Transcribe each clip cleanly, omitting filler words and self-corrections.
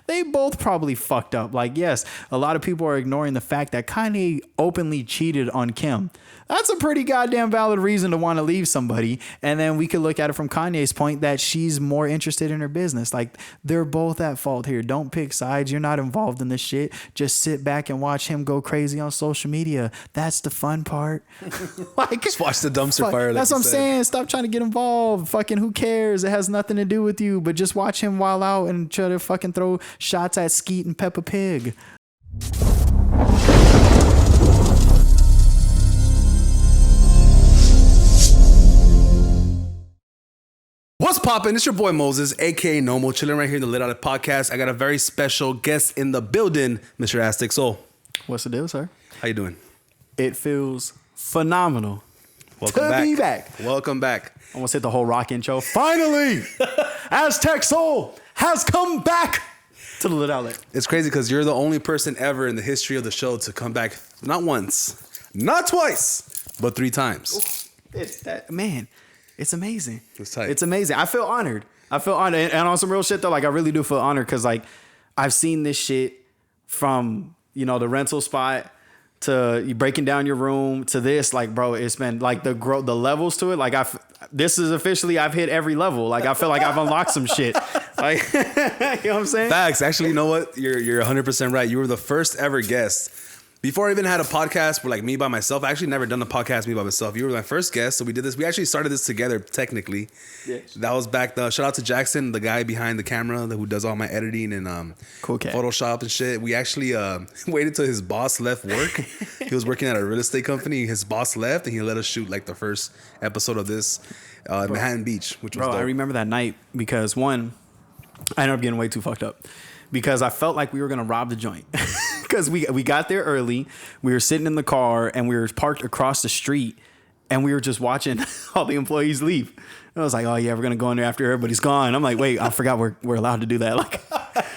they both probably fucked up. Like, yes, a lot of people are ignoring the fact that Kanye openly cheated on Kim. That's a pretty goddamn valid reason to want to leave somebody. And then we could look at it from Kanye's point that she's more interested in her business. Like, they're both at fault here. Don't pick sides. You're not involved in this shit. Just sit back and watch him go crazy on social media. That's the fun part. Like, just watch the dumpster fire. That's what I'm saying. Stop trying to get involved. Fucking who cares? It has nothing to do with you. But just watch him wild out and try to fucking throw shots at Skeet and Peppa Pig. What's poppin'? It's your boy Moses, aka Nomo, chilling right here in the Lit Out It podcast. I got a very special guest in the building, Mr. Aztec Soul. What's the deal, sir? How you doing? It feels phenomenal. Welcome to be back. Welcome back. Almost hit the whole rock intro. Finally, Aztec Soul has come back to the Lit Outlet. It's crazy because you're the only person ever in the history of the show to come back not once, not twice, but 3 times. It's that, man. It's amazing. It's tight. It's amazing. I feel honored. And on some real shit though, like I really do feel honored because like I've seen this shit from, you know, the rental spot to you breaking down your room to this. Like, bro, it's been like the levels to it. Like this is officially I've hit every level. Like I feel like I've unlocked some shit. Like, you know what I'm saying? Facts. Actually, you know what? You're 100% right. You were the first ever guest. Before I even had a podcast for like me by myself, I actually never done a podcast me by myself. You were my first guest, so we did this. We actually started this together, technically. Yes. That was back. Shout out to Jackson, the guy behind the camera who does all my editing and cool cat. Photoshop and shit. We actually waited till his boss left work. He was working at a real estate company. His boss left, and he let us shoot like the first episode of this at Manhattan Beach, which was dope. I remember that night because one, I ended up getting way too fucked up. Because I felt like we were going to rob the joint. Because we got there early. We were sitting in the car and we were parked across the street. And we were just watching all the employees leave. And I was like, oh, yeah, we're going to go in there after everybody's gone. I'm like, wait, I forgot we're allowed to do that. Like,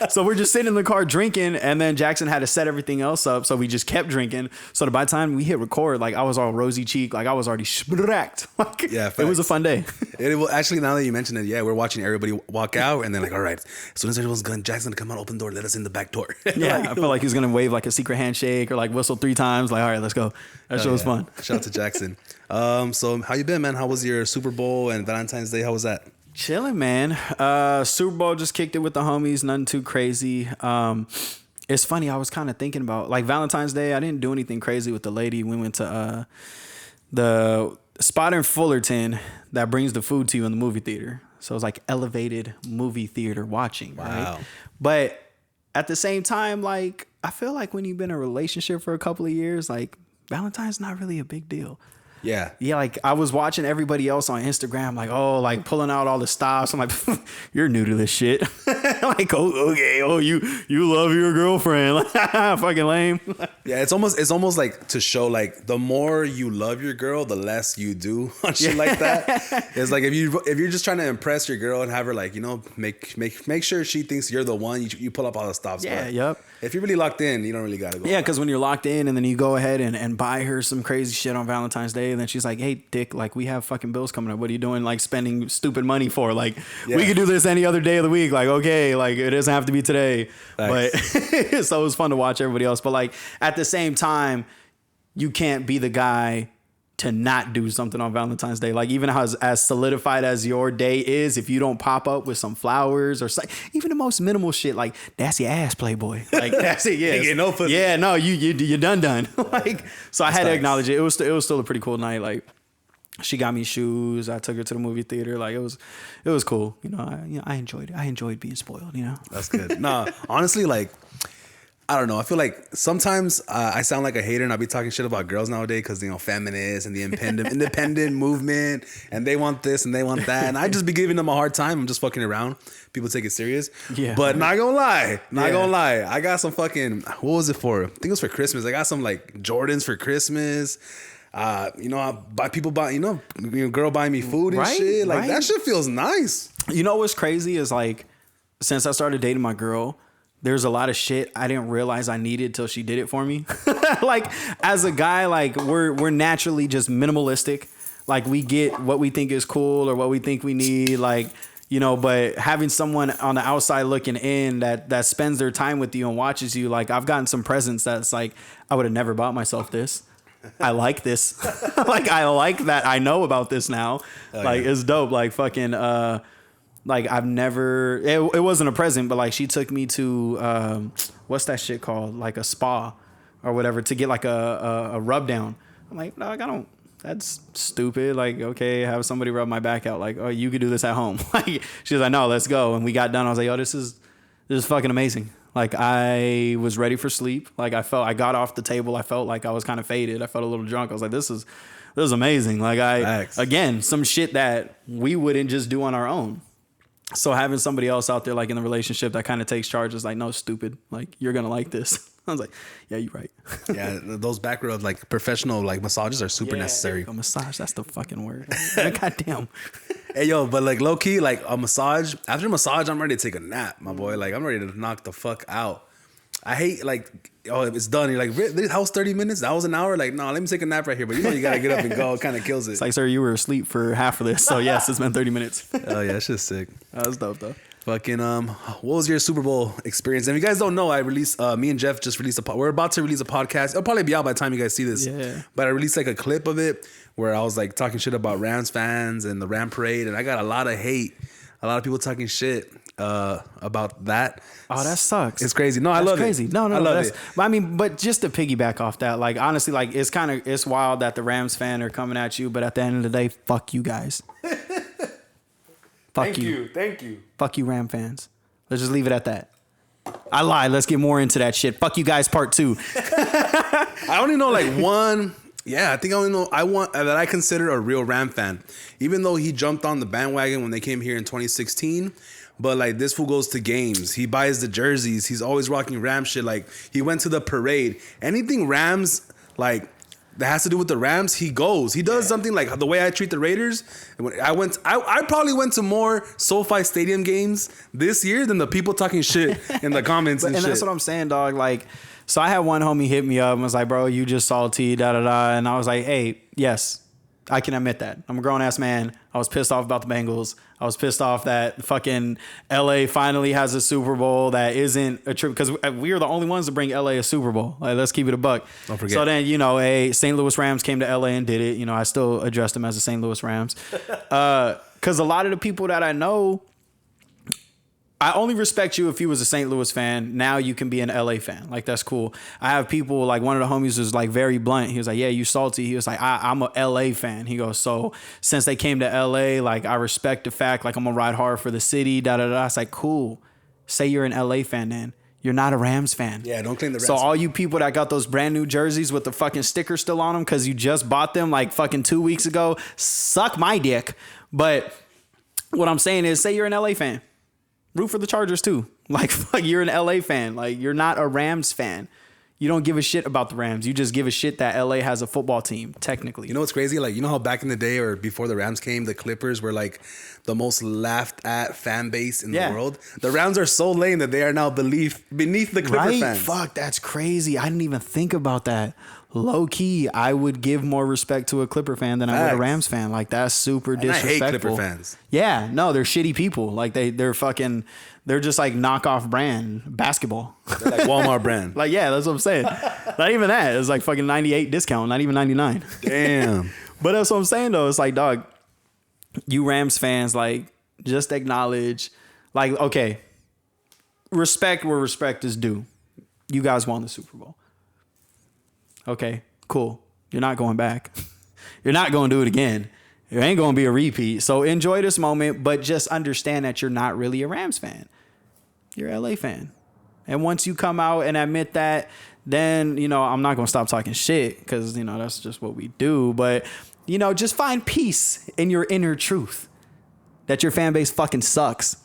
so we're just sitting in the car drinking. And then Jackson had to set everything else up. So we just kept drinking. So by the time we hit record, like I was all rosy cheek. Like I was already spracked. Like, yeah, facts. It was a fun day. It will actually, now that you mention it, yeah, we're watching everybody walk out. And then like, all right, as soon as everyone's gone, Jackson's going to come out, open the door, let us in the back door. Yeah, like, I felt like he was going to wave like a secret handshake or like whistle 3 times. Like, all right, let's go. That show was fun. Shout out to Jackson. So how you been, man? How was your Super Bowl and Valentine's Day? How was that? Chilling, man. Super Bowl, just kicked it with the homies. Nothing too crazy. It's funny. I was kind of thinking about like Valentine's Day. I didn't do anything crazy with the lady. We went to the spot in Fullerton that brings the food to you in the movie theater. So it's like elevated movie theater watching. Wow. Right? But at the same time, like I feel like when you've been in a relationship for a couple of years, like Valentine's not really a big deal. Yeah. Yeah, like I was watching everybody else on Instagram, like, oh, like pulling out all the stops. I'm like, you're new to this shit. Like, oh, okay, oh, you love your girlfriend. Like, fucking lame. Yeah, it's almost like to show like the more you love your girl, the less you do on shit like that. It's like if you're just trying to impress your girl and have her like, you know, make sure she thinks you're the one, you pull up all the stops. Yeah, but yep. If you're really locked in, you don't really gotta go. Yeah, because when you're locked in and then you go ahead and buy her some crazy shit on Valentine's Day, and then she's like, hey, dick, like we have fucking bills coming up. What are you doing like spending stupid money for? Like we could do this any other day of the week. Like, okay, like it doesn't have to be today. Nice. But so it was fun to watch everybody else. But like at the same time, you can't be the guy to not do something on Valentine's Day. Like even as solidified as your day is, if you don't pop up with some flowers or even the most minimal shit, like that's your ass, Playboy. Like that's it. Yeah, get no pussy. Yeah, no, you done. Like so, I had to acknowledge it. It was still a pretty cool night. Like she got me shoes. I took her to the movie theater. Like it was cool. You know, I enjoyed it. I enjoyed being spoiled. You know, that's good. Nah, honestly, like. I don't know. I feel like sometimes I sound like a hater and I'll be talking shit about girls nowadays because, you know, feminists and the independent movement and they want this and they want that. And I just be giving them a hard time. I'm just fucking around. People take it serious. Yeah. But not gonna lie. I got some fucking, what was it for? I think it was for Christmas. I got some like Jordans for Christmas. You know, girl buying me food and shit. Like that shit feels nice. You know what's crazy is like, since I started dating my girl, there's a lot of shit I didn't realize I needed till she did it for me. Like as a guy, like we're naturally just minimalistic. Like we get what we think is cool or what we think we need. Like, you know, but having someone on the outside looking in that spends their time with you and watches you, like I've gotten some presents that's like, I would have never bought myself this. I like this. Like, I like that I know about this now. Like, it's dope. Like, fucking, like, I've never, it wasn't a present, but like, she took me to, what's that shit called? Like a spa or whatever to get like a rub down. I'm like, no, I don't. That's stupid. Like, okay, have somebody rub my back out. Like, oh, you could do this at home. Like, she was like, no, let's go. And we got done. I was like, oh, this is fucking amazing. Like, I was ready for sleep. Like, I got off the table. I felt like I was kind of faded. I felt a little drunk. I was like, this is amazing. Like, again, some shit that we wouldn't just do on our own. So having somebody else out there, like in the relationship that kind of takes charge is like, no, stupid. Like, you're going to like this. I was like, yeah, you're right. Yeah, those back rubs, like professional, like massages are super necessary. A massage, that's the fucking word. Goddamn. Hey, yo, but like low key, like a massage, after a massage, I'm ready to take a nap, my boy. Like, I'm ready to knock the fuck out. I hate, like, oh, it's done. You're like, that was 30 minutes? That was an hour? Like, no, let me take a nap right here. But you know, you got to get up and go. It kind of kills it. It's like, sir, you were asleep for half of this. So, yes, it's been 30 minutes. Oh, yeah, it's just sick. That was dope, though. Fucking what was your Super Bowl experience? And if you guys don't know, I released me and Jeff just released we're about to release a podcast. It'll probably be out by the time you guys see this. Yeah. But I released like a clip of it where I was like talking shit about Rams fans and the Ram parade, and I got a lot of hate. A lot of people talking shit about that. Oh, that sucks. It's crazy. No, I love crazy. it. No, I love it. I mean, but just to piggyback off that, like honestly, like it's wild that the Rams fan are coming at you, but at the end of the day, fuck you guys. Thank you. Fuck you, Ram fans. Let's just leave it at that. I lied. Let's get more into that shit. Fuck you guys, part 2. I only know like one. Yeah, I think I only know that I consider a real Ram fan, even though he jumped on the bandwagon when they came here in 2016. But like this fool goes to games. He buys the jerseys. He's always rocking Ram shit. Like he went to the parade. Anything Rams like that has to do with the Rams, he goes. He does something like the way I treat the Raiders. I probably went to more SoFi Stadium games this year than the people talking shit in the comments and shit. That's what I'm saying, dog. Like, so I had one homie hit me up and was like, bro, you just salty, da da da. And I was like, hey, yes, I can admit that. I'm a grown ass man. I was pissed off about the Bengals. I was pissed off that fucking LA finally has a Super Bowl that isn't a trip, because we are the only ones to bring LA a Super Bowl. Like, let's keep it a buck. Don't forget. So then, you know, St. Louis Rams came to LA and did it. You know, I still address them as the St. Louis Rams. Because a lot of the people that I know, I only respect you if you was a St. Louis fan. Now you can be an LA fan. Like, that's cool. I have people, like one of the homies was like very blunt. He was like, yeah, you salty. He was like, I'm a LA fan. He goes, so since they came to LA, like I respect the fact, like I'm gonna ride hard for the city, da da da. It's like, cool. Say you're an LA fan then. You're not a Rams fan. Yeah, don't claim the Rams. So all you people that got those brand new jerseys with the fucking sticker still on them because you just bought them like fucking 2 weeks ago, suck my dick. But what I'm saying is, say you're an LA fan. Root for the Chargers too. Like, fuck, you're an LA fan. Like, you're not a Rams fan. You don't give a shit about the Rams. You just give a shit that LA has a football team, technically. You know what's crazy? Like, you know how back in the day or before the Rams came, the Clippers were like the most laughed at fan base in the world? The Rams are so lame that they are now beneath the Clipper fans. Fuck, that's crazy. I didn't even think about that. Low key, I would give more respect to a Clipper fan than I would a Rams fan. Like, that's super disrespectful. I hate Clipper fans. Yeah, no, they're shitty people. Like, they're just like knockoff brand basketball. They're like Walmart brand. Like, yeah, that's what I'm saying. Not even that. It's like fucking 98 discount, not even 99. Damn. But that's what I'm saying though. It's like, dog, you Rams fans, like, just acknowledge, like, okay, respect where respect is due. You guys won the Super Bowl. Okay, cool. You're not going back. You're not going to do it again. It ain't going to be a repeat. So enjoy this moment, but just understand that you're not really a Rams fan. You're an LA fan. And once you come out and admit that, then, you know, I'm not going to stop talking shit because, you know, that's just what we do. But, you know, just find peace in your inner truth that your fan base fucking sucks.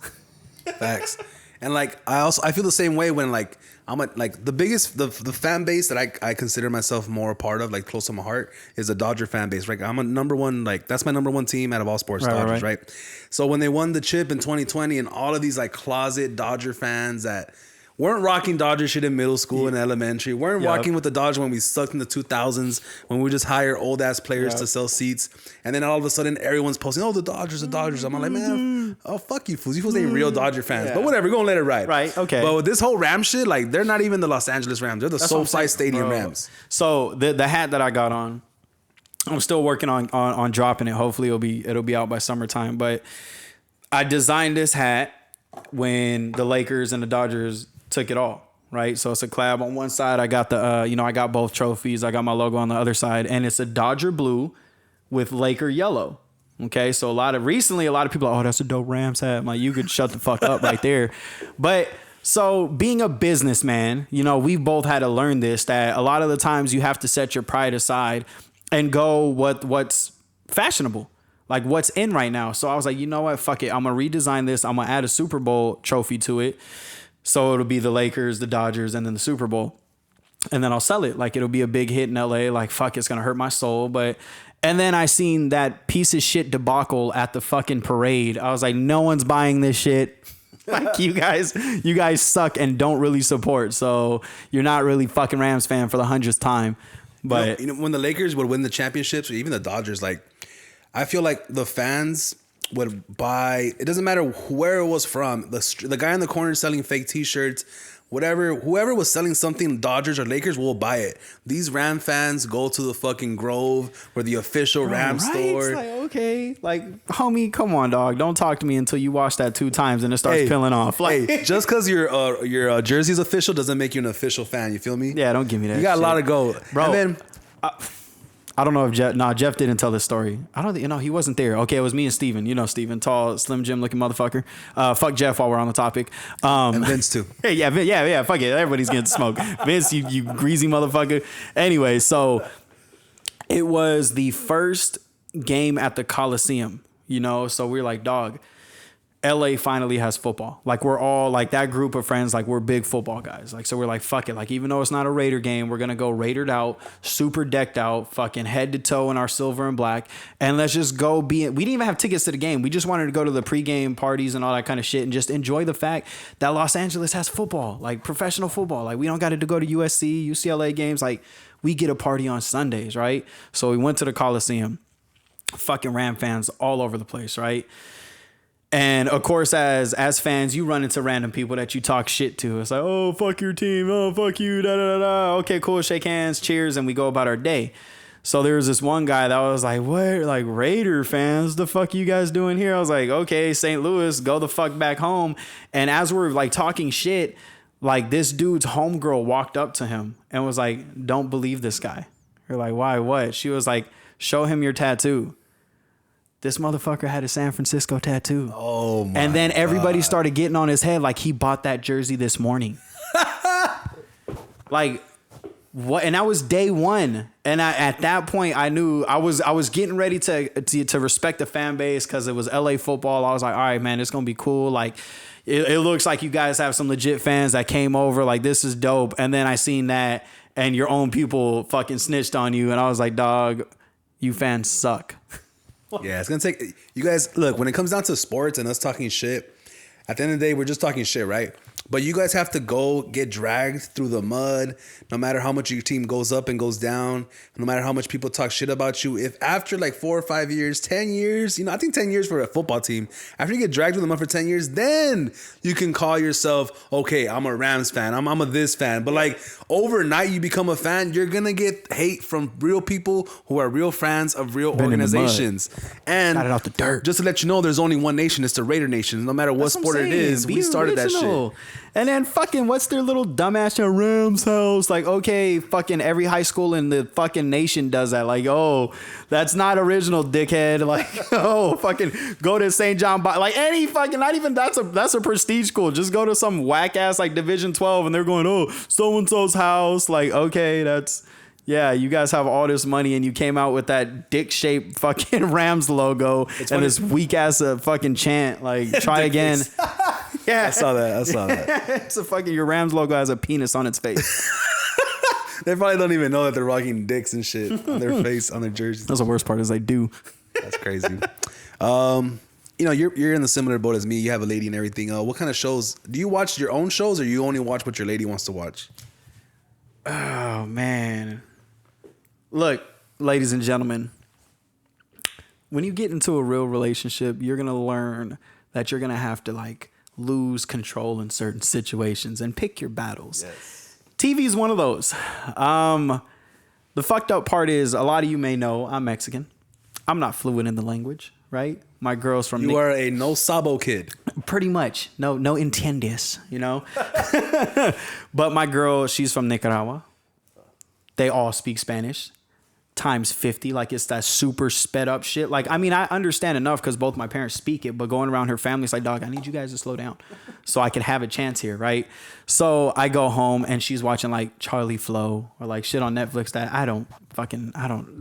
Facts. And like, I feel the same way when like, the fan base that I consider myself more a part of, like close to my heart, is the Dodger fan base. Right, I'm a number one, like that's my number one team out of all sports, Dodgers. Right. So when they won the chip in 2020, and all of these like closet Dodger fans that weren't rocking Dodger shit in middle school and elementary, weren't rocking with the Dodgers when we sucked in the 2000s, when we just hire old ass players to sell seats, and then all of a sudden everyone's posting, oh, the Dodgers. I'm like, man, Oh, fuck you fools. You fools ain't real Dodger fans. Yeah. But whatever, we're going to let it ride. Right, okay. But with this whole Rams shit, like, they're not even the Los Angeles Rams. They're the SoFi Stadium Rams. So the hat that I got on, I'm still working on dropping it. Hopefully it'll be out by summertime. But I designed this hat when the Lakers and the Dodgers took it all. Right, so it's a collab. On one side, I got the, I got both trophies. I got my logo on the other side, and it's a Dodger blue with Laker yellow. Okay, so a lot of people are, oh, that's a dope Rams hat. I'm like, you could shut the fuck up right there. But so being a businessman, we've both had to learn this, that a lot of the times you have to set your pride aside and go what's fashionable, like what's in right now. So I was like, you know what, fuck it, I'm gonna redesign this. I'm gonna add a Super Bowl trophy to it. So it'll be the Lakers, the Dodgers, and then the Super Bowl. And then I'll sell it. Like, it'll be a big hit in LA. Like, fuck, it's going to hurt my soul. And then I seen that piece of shit debacle at the fucking parade. I was like, no one's buying this shit. Like, you guys suck and don't really support. So you're not really fucking Rams fan for the 100th time. But when the Lakers would win the championships, or even the Dodgers, like, I feel like the fans would buy, it doesn't matter where it was from, the guy in the corner selling fake t-shirts, whoever was selling something, Dodgers or Lakers, will buy it. These Ram fans go to the fucking Grove or the official Ram store. It's like, okay, like, homie, come on, dog, don't talk to me until you watch that 2 times and it starts peeling off. Like, just because your jersey's official doesn't make you an official fan. You feel me? Yeah, don't give me that. You got shit. a lot to go, bro. And then I don't know if Jeff didn't tell this story. I don't think, he wasn't there. Okay, it was me and Steven. Steven, tall, Slim Jim looking motherfucker. Fuck Jeff while we're on the topic. And Vince too. Yeah, fuck it. Everybody's getting smoked. Vince, you greasy motherfucker. Anyway, so it was the first game at the Coliseum, so we're like, dog, LA finally has football. Like, we're all like that group of friends, like, we're big football guys. Like, so we're like, fuck it. Like, even though it's not a Raider game, we're going to go Raidered out, super decked out, fucking head to toe in our silver and black. And let's just go we didn't even have tickets to the game. We just wanted to go to the pregame parties and all that kind of shit and just enjoy the fact that Los Angeles has football, like professional football. Like, we don't got to go to USC, UCLA games. Like, we get a party on Sundays, right? So we went to the Coliseum. Fucking Ram fans all over the place, right? And of course, as fans, you run into random people that you talk shit to. It's like, oh, fuck your team. Oh, fuck you. Da, da, da, da. Okay, cool. Shake hands. Cheers. And we go about our day. So there was this one guy that was like, what? Like, Raider fans? The fuck you guys doing here? I was like, okay, St. Louis, go the fuck back home. And as we're like talking shit, like, this dude's homegirl walked up to him and was like, don't believe this guy. We're like, why? What? She was like, show him your tattoo. This motherfucker had a San Francisco tattoo. Oh my! And then everybody started getting on his head like he bought that jersey this morning. Like, what? And that was day one. And at that point, I knew I was getting ready to respect the fan base because it was LA football. I was like, all right, man, it's gonna be cool. Like, it looks like you guys have some legit fans that came over. Like, this is dope. And then I seen that, and your own people fucking snitched on you, and I was like, dog, you fans suck. Yeah, it's gonna take you guys. Look, when it comes down to sports and us talking shit, at the end of the day, we're just talking shit, right? But you guys have to go get dragged through the mud, no matter how much your team goes up and goes down, no matter how much people talk shit about you. If after like 4 or 5 years, 10 years, I think 10 years for a football team, after you get dragged through the mud for 10 years, then you can call yourself, okay, I'm a Rams fan, I'm a this fan. But like overnight you become a fan, you're gonna get hate from real people who are real fans of real organizations. And got it out the dirt. Just to let you know, there's only one nation, it's the Raider Nation. No matter what sport it is, we started that shit. And then fucking, what's their little dumbass Rams house? Like, okay, fucking every high school in the fucking nation does that. Like, oh, that's not original, dickhead. Like, oh, fucking go to St. John. Like, any fucking, not even, that's a prestige school. Just go to some whack ass like Division 12 and they're going, oh, so-and-so's house. Like, okay, yeah, you guys have all this money and you came out with that dick-shaped fucking Rams logo and this weak-ass fucking chant. Like, try again. Yeah, I saw that. It's a fucking, your Rams logo has a penis on its face. They probably don't even know that they're rocking dicks and shit on their face, on their jerseys. That's the worst part is they do. That's crazy. You're in the similar boat as me. You have a lady and everything. What kind of shows? Do you watch your own shows or you only watch what your lady wants to watch? Oh, man. Look, ladies and gentlemen, when you get into a real relationship, you're going to learn that you're going to have to like lose control in certain situations and pick your battles. Yes. TV is one of those. The fucked up part is a lot of you may know I'm Mexican. I'm not fluent in the language, right? My girl's from... You are a no sabo kid. Pretty much. No entiendes, you know? But my girl, she's from Nicaragua. They all speak Spanish. Times 50, like it's that super sped up shit. Like, I mean, I understand enough because both my parents speak it, but going around her family, it's like, dog, I need you guys to slow down so I can have a chance here, right? So I go home and she's watching like Charlie Flow or like shit on Netflix that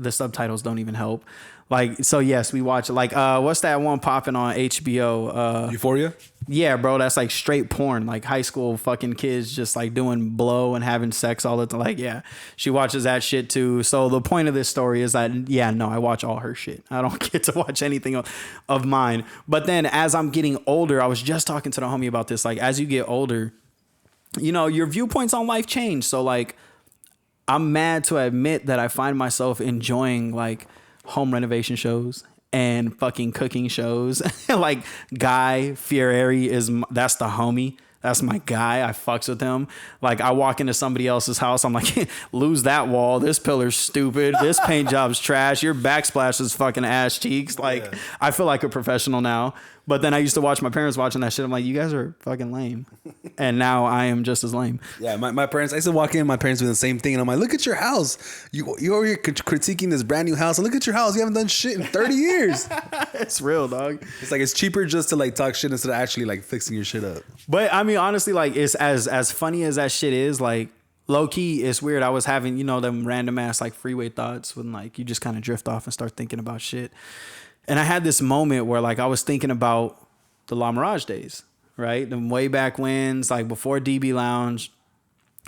the subtitles don't even help. Like, so yes, we watch like, what's that one popping on HBO? Euphoria? Yeah, bro, that's like straight porn, like high school fucking kids just like doing blow and having sex all the time. Like, yeah, she watches that shit too. So the point of this story is that, yeah, no, I watch all her shit. I don't get to watch anything of mine. But then as I'm getting older, I was just talking to the homie about this. Like, as you get older, you know, your viewpoints on life change. So like, I'm mad to admit that I find myself enjoying like home renovation shows and fucking cooking shows. Like Guy Fieri that's the homie. That's my guy. I fucks with him. Like I walk into somebody else's house. I'm like, lose that wall. This pillar's stupid. This paint job's trash. Your backsplash is fucking ass cheeks. Like yeah. I feel like a professional now. But then I used to watch my parents watching that shit. I'm like, you guys are fucking lame. And now I am just as lame. Yeah, my parents, I used to walk in, my parents doing the same thing. And I'm like, look at your house. You're over here critiquing this brand new house. And look at your house. You haven't done shit in 30 years. It's real, dog. It's like, it's cheaper just to like talk shit instead of actually like fixing your shit up. But I mean, honestly, like it's as funny as that shit is, like low key, it's weird. I was having, you know, them random ass like freeway thoughts when like you just kind of drift off and start thinking about shit. And I had this moment where like I was thinking about the La Mirage days, right? The way back when's like before DB Lounge,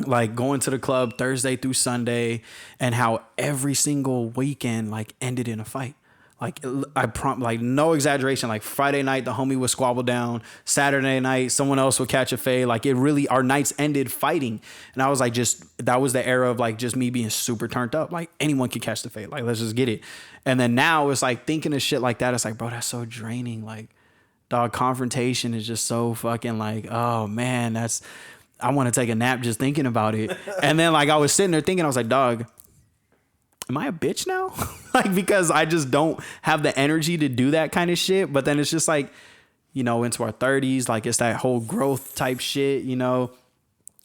like going to the club Thursday through Sunday, and how every single weekend like ended in a fight. Like like no exaggeration, like Friday night, the homie would squabble down. Saturday night, someone else would catch a fade. Like it really, our nights ended fighting. And I was like, that was the era of like just me being super turned up. Like anyone could catch the fade. Like, let's just get it. And then now it's like thinking of shit like that. It's like, bro, that's so draining. Like, dog, confrontation is just so fucking like, oh man, I want to take a nap just thinking about it. And then like I was sitting there thinking, I was like, dog, am I a bitch now? Like, because I just don't have the energy to do that kind of shit. But then it's just like, you know, into our 30s, like it's that whole growth type shit, you know?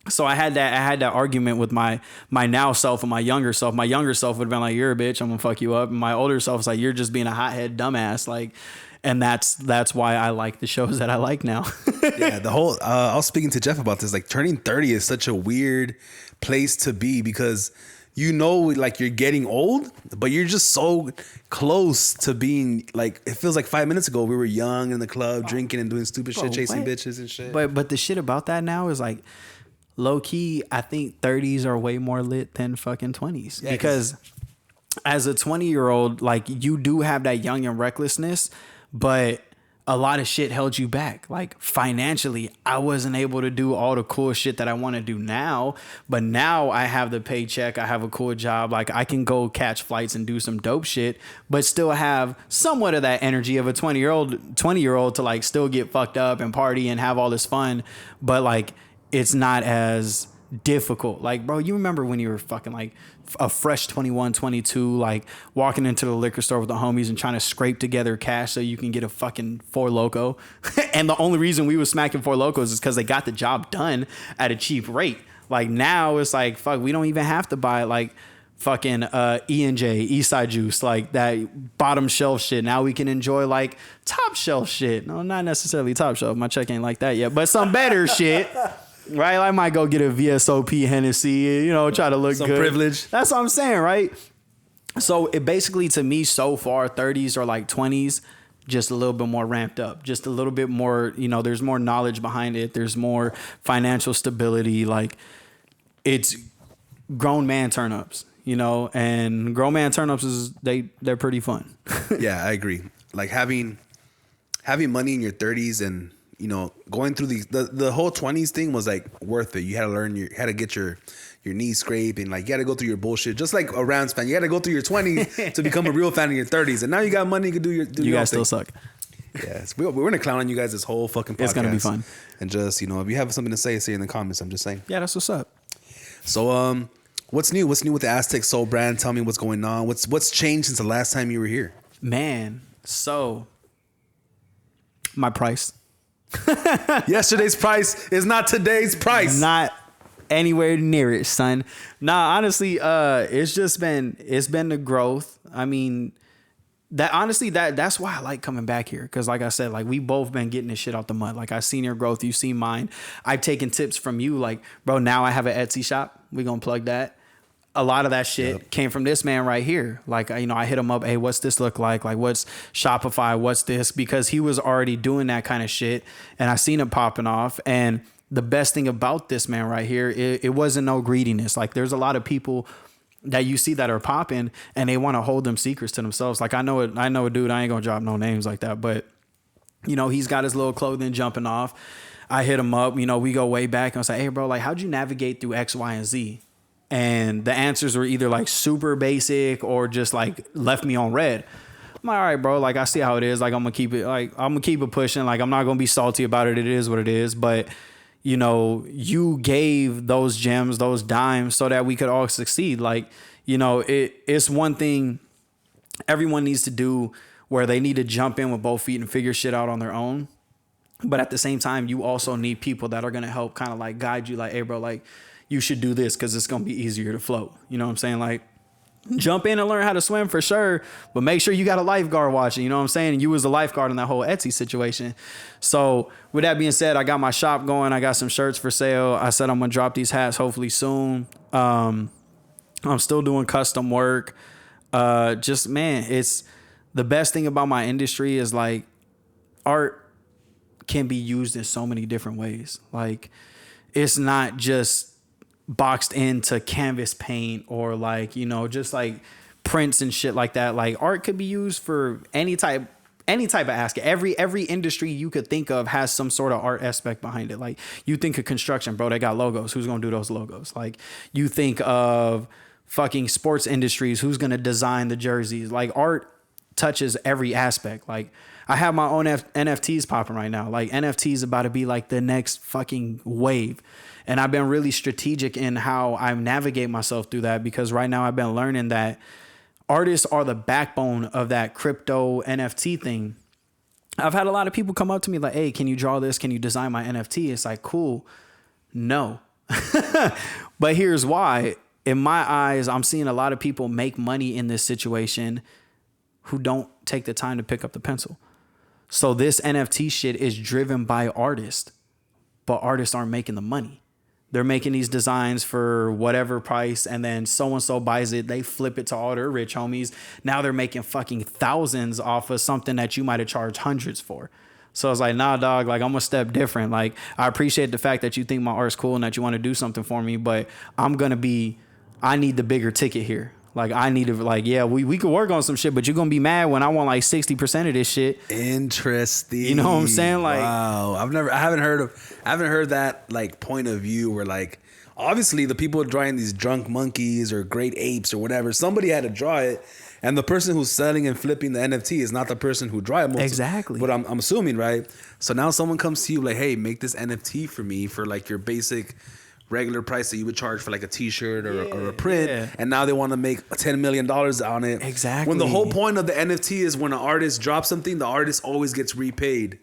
So I had that argument with my now self and my younger self. My younger self would have been like, you're a bitch, I'm gonna fuck you up. And my older self was like, you're just being a hothead dumbass. Like, and that's why I like the shows that I like now. Yeah, the whole I was speaking to Jeff about this. Like turning 30 is such a weird place to be because you know, like you're getting old, but you're just so close to being like, it feels like 5 minutes ago we were young in the club drinking and doing stupid shit, chasing bitches and shit. But the shit about that now is like low key, I think 30s are way more lit than fucking 20s. Yeah, because as a 20-year-old, like you do have that young and recklessness, but a lot of shit held you back. Like financially, I wasn't able to do all the cool shit that I want to do now. But now I have the paycheck. I have a cool job. Like I can go catch flights and do some dope shit, but still have somewhat of that energy of a 20-year-old to like still get fucked up and party and have all this fun. But like, it's not as difficult. Like, bro, you remember when you were fucking like a fresh 21, 22, like walking into the liquor store with the homies and trying to scrape together cash so you can get a fucking Four Loko. And the only reason we was smacking Four Lokos is because they got the job done at a cheap rate. Like now it's like, fuck, we don't even have to buy like fucking E&J, Eastside Juice, like that bottom shelf shit. Now we can enjoy like top shelf shit. No, not necessarily top shelf. My check ain't like that yet, but some better shit. Right, I might go get a VSOP Hennessy, you know, try to look some good. Privilege. That's what I'm saying, right? So it basically, to me, so far, 30s or like 20s, just a little bit more ramped up, just a little bit more, you know, there's more knowledge behind it. There's more financial stability. Like it's grown man turn-ups, you know, and grown man turn-ups they're pretty fun. Yeah, I agree. Like having money in your 30s and, you know, going through the whole 20s thing was like worth it. You had to learn, had to get your knees scraped and like you had to go through your bullshit. Just like a Rams fan, you had to go through your 20s to become a real fan in your 30s. And now you got money, you can do your You guys still suck. Yes, we're gonna clown on you guys this whole fucking podcast. It's gonna be fun. And just, if you have something to say it in the comments. I'm just saying. Yeah, that's what's up. So what's new? What's new with the Aztec Soul brand? Tell me what's going on. What's changed since the last time you were here? Man, so my price. Yesterday's price is not today's price. Not anywhere near it, son. Nah, honestly, it's been the growth. I mean, that's why I like coming back here. Cause like I said, like we both been getting this shit out the mud. Like I've seen your growth, you've seen mine. I've taken tips from you. Like, bro, now I have an Etsy shop. We gonna plug that. A lot of that shit came from this man right here. Like, I hit him up. Hey, what's this look like? Like, what's Shopify? What's this? Because he was already doing that kind of shit. And I seen it popping off. And the best thing about this man right here, it wasn't no greediness. Like, there's a lot of people that you see that are popping and they want to hold them secrets to themselves. Like, I know a dude, I ain't gonna drop no names like that, but he's got his little clothing jumping off. I hit him up, we go way back and I say, hey bro, like, how'd you navigate through X, Y, and Z? And the answers were either like super basic or just like left me on red. I'm like, all right, bro. Like, I see how it is. Like, I'm gonna keep it pushing. Like, I'm not gonna be salty about it. It is what it is. But you gave those gems, those dimes, so that we could all succeed. Like, it's one thing everyone needs to do where they need to jump in with both feet and figure shit out on their own. But at the same time, you also need people that are gonna help kind of like guide you. Like, hey, bro, like, you should do this because it's going to be easier to float. You know what I'm saying? Like, jump in and learn how to swim for sure, but make sure you got a lifeguard watching. You know what I'm saying? And you was the lifeguard in that whole Etsy situation. So with that being said, I got my shop going. I got some shirts for sale. I said I'm going to drop these hats hopefully soon. I'm still doing custom work. It's the best thing about my industry is like art can be used in so many different ways. Like, it's not just boxed into canvas paint or like, just like prints and shit like that. Like, art could be used for any type of aspect. Every industry you could think of has some sort of art aspect behind it. Like, you think of construction, bro, they got logos. Who's going to do those logos? Like, you think of fucking sports industries. Who's going to design the jerseys? Like, art touches every aspect. Like, I have my own NFTs popping right now. Like, NFTs about to be like the next fucking wave. And I've been really strategic in how I navigate myself through that, because right now I've been learning that artists are the backbone of that crypto NFT thing. I've had a lot of people come up to me like, hey, can you draw this? Can you design my NFT? It's like, cool. No. But here's why. In my eyes, I'm seeing a lot of people make money in this situation who don't take the time to pick up the pencil. So this NFT shit is driven by artists, but artists aren't making the money. They're making these designs for whatever price, and then so-and-so buys it. They flip it to all their rich homies. Now they're making fucking thousands off of something that you might have charged hundreds for. So I was like, nah, dog, like, I'm a step different. Like, I appreciate the fact that you think my art's cool and that you want to do something for me, but I need the bigger ticket here. Like, I need to, like, yeah, we could work on some shit, but you're going to be mad when I want like 60% of this shit. Interesting. You know what I'm saying? Like, wow. I haven't heard that like point of view where like, obviously the people drawing these drunk monkeys or great apes or whatever, somebody had to draw it. And the person who's selling and flipping the NFT is not the person who drew it. Exactly. But I'm assuming, right? So now someone comes to you like, hey, make this NFT for me for like your basic regular price that you would charge for like a t-shirt or a print. Yeah. And now they want to make $10 million on it. Exactly. When the whole point of the NFT is when an artist drops something, the artist always gets repaid.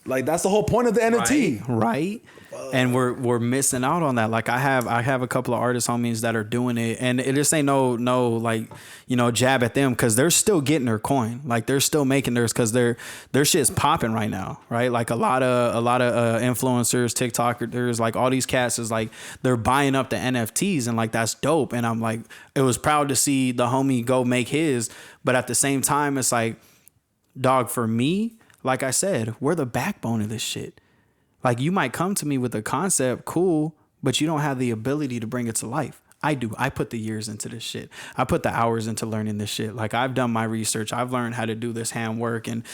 Like, that's the whole point of the NFT. Right. And we're missing out on that. Like, I have a couple of artist homies that are doing it, and it just ain't no like, jab at them, because they're still getting their coin. Like, they're still making theirs because their shit's popping right now, right? Like, a lot of influencers, TikTokers, like all these cats is like, they're buying up the NFTs, and like, that's dope. And I'm like, it was proud to see the homie go make his, but at the same time, it's like, dog, for me, like I said, we're the backbone of this shit. Like, you might come to me with a concept, cool, but you don't have the ability to bring it to life. I do. I put the years into this shit. I put the hours into learning this shit. Like, I've done my research. I've learned how to do this handwork and,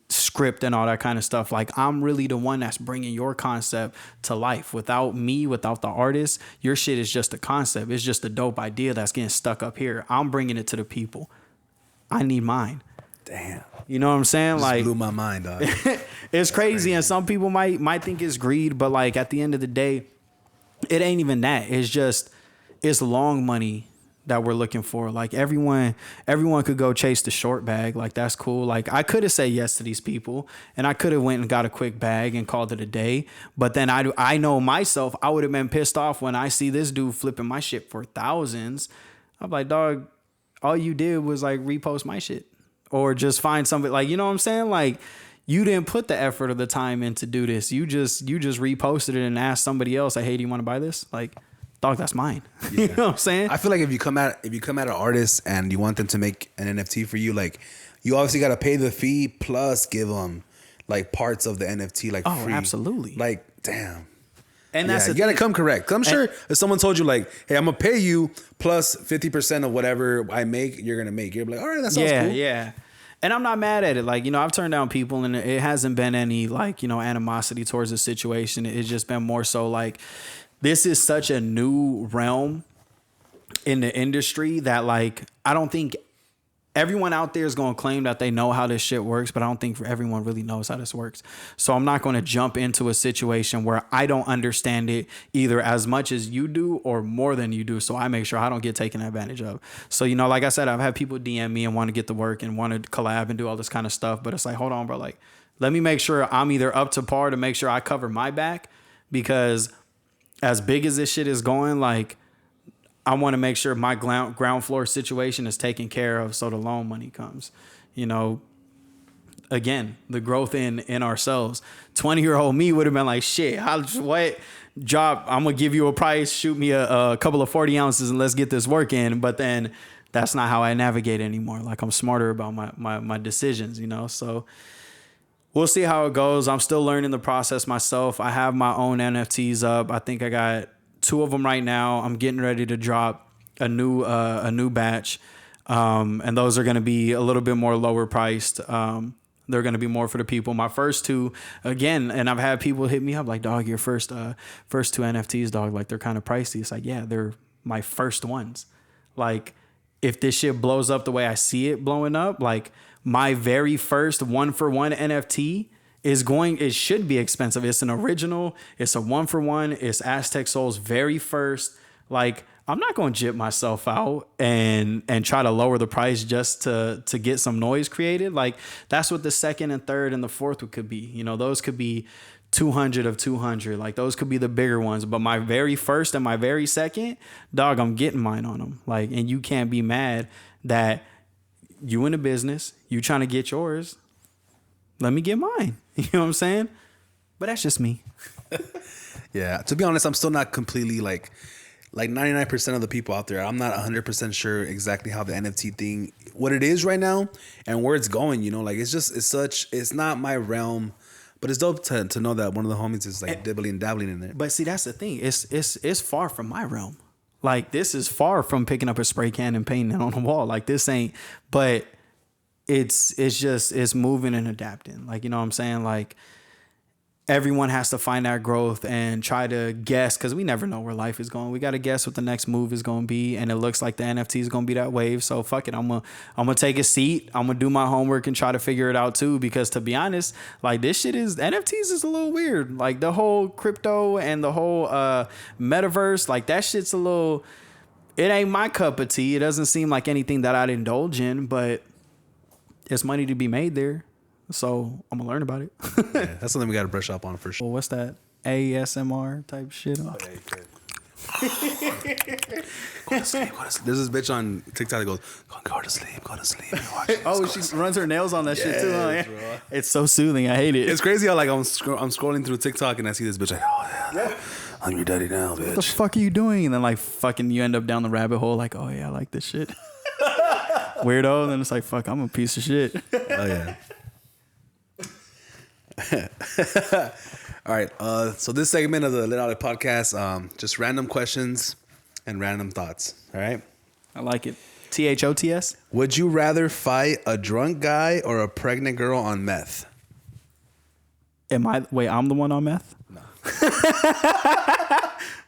script and all that kind of stuff. Like, I'm really the one that's bringing your concept to life. Without me, without the artist, your shit is just a concept. It's just a dope idea that's getting stuck up here. I'm bringing it to the people. I need mine. Damn. You know what I'm saying? Just like blew my mind, dog. It's crazy, and some people might think it's greed, but like at the end of the day, it ain't even that. It's long money that we're looking for. Like everyone could go chase the short bag. Like that's cool. Like I could have said yes to these people, and I could have went and got a quick bag and called it a day. But then I know myself, I would have been pissed off when I see this dude flipping my shit for thousands. I'm like, dog, all you did was like repost my shit or just find somebody, like, you know what I'm saying? Like you didn't put the effort or the time in to do this. You just reposted it and asked somebody else, like, hey, do you want to buy this? Like, dog, that's mine. Yeah. You know what I'm saying? I feel like if you come at an artist and you want them to make an NFT for you, like you obviously got to pay the fee plus give them like parts of the NFT, like free. Absolutely. Like, damn. And that's you got to come correct. 'Cause I'm sure if someone told you like, hey, I'm gonna pay you plus 50% of whatever I make, you're gonna make. You're like, all right, that sounds cool. Yeah. And I'm not mad at it. Like, you know, I've turned down people and it hasn't been any like, you know, animosity towards the situation. It's just been more so like, this is such a new realm in the industry that like, I don't think everyone out there is going to claim that they know how this shit works, but I don't think everyone really knows how this works. So I'm not going to jump into a situation where I don't understand it either as much as you do or more than you do. So I make sure I don't get taken advantage of. So, you know, like I said, I've had people DM me and want to get the work and want to collab and do all this kind of stuff. But it's like, hold on, bro. Like, let me make sure I'm either up to par to make sure I cover my back, because as big as this shit is going, like, I want to make sure my ground floor situation is taken care of so the loan money comes. You know, again, the growth in ourselves. 20-year-old me would have been like, shit, what? Drop, I'm going to give you a price, shoot me a couple of 40 ounces and let's get this work in. But then that's not how I navigate anymore. Like, I'm smarter about my decisions, you know? So we'll see how it goes. I'm still learning the process myself. I have my own NFTs up. I think I got 2 of them right now. I'm getting ready to drop a new batch, and those are going to be a little bit more lower priced. They're going to be more for the people. My first 2, again, and I've had people hit me up like, dog, your first 2 NFTs, dog, like they're kind of pricey. It's like, yeah, they're my first ones. Like, if this shit blows up the way I see it blowing up, like my very first 1-for-1 NFT it should be expensive. It's an original. It's a 1-for-1. It's Aztec Soul's very first. Like, I'm not going to jip myself out and try to lower the price just to get some noise created. Like, that's what the second and third and the fourth could be. You know, those could be 200 of 200. Like, those could be the bigger ones. But my very first and my very second, dog, I'm getting mine on them. Like, and you can't be mad that you in a business, you trying to get yours. Let me get mine. You know what I'm saying? But that's just me. Yeah. To be honest, I'm still not completely like 99% of the people out there. I'm not 100% sure exactly how the NFT thing, what it is right now and where it's going, you know, like it's not my realm, but it's dope to know that one of the homies is like dibbling and dabbling in there. But see, that's the thing. It's far from my realm. Like, this is far from picking up a spray can and painting it on the wall. Like, this ain't, but it's moving and adapting. Like, you know what I'm saying? Like, everyone has to find that growth and try to guess, because we never know where life is going. We got to guess what the next move is going to be. And it looks like the NFT is going to be that wave. So fuck it. I'm going to take a seat. I'm going to do my homework and try to figure it out too. Because to be honest, like, this shit NFTs is a little weird. Like, the whole crypto and the whole metaverse, like, that shit's it ain't my cup of tea. It doesn't seem like anything that I'd indulge in, but it's money to be made there. So I'm going to learn about it. Yeah, that's something we got to brush up on for sure. Well, what's that? ASMR type shit? Oh, yeah, go to sleep. There's this bitch on TikTok that goes, go to sleep. Oh, she runs her nails on that shit too. Huh? Yeah. It's so soothing. I hate it. It's crazy how like I'm scrolling through TikTok and I see this bitch like, oh yeah. I'm your daddy now, bitch. What the fuck are you doing? And then like fucking you end up down the rabbit hole like, oh yeah, I like this shit. Weirdo. And then it's like, fuck, I'm a piece of shit. Oh yeah. All right. So this segment of the Lit Out podcast, just random questions and random thoughts. All right. I like it. THOTS. Would you rather fight a drunk guy or a pregnant girl on meth? I'm the one on meth? No.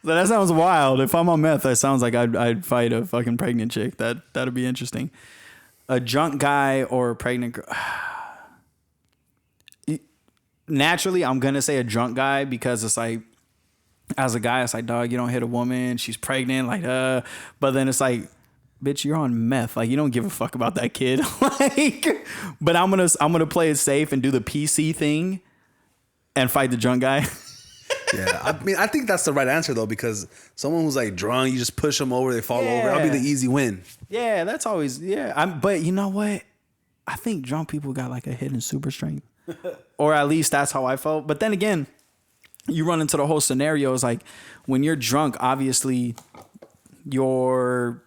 That sounds wild. If I'm on meth, that sounds like I'd fight a fucking pregnant chick. That'd be interesting. A drunk guy or a pregnant girl. Naturally, I'm gonna say a drunk guy because it's like, as a guy, it's like, dog, you don't hit a woman, she's pregnant, like, but then it's like, bitch, you're on meth, like, you don't give a fuck about that kid, like, but I'm gonna play it safe and do the PC thing and fight the drunk guy. Yeah, I mean, I think that's the right answer though, because someone who's like drunk, you just push them over, they fall over. That'll be the easy win. Yeah, that's always but you know what? I think drunk people got like a hidden super strength, or at least that's how I felt. But then again, you run into the whole scenario is like when you're drunk, obviously your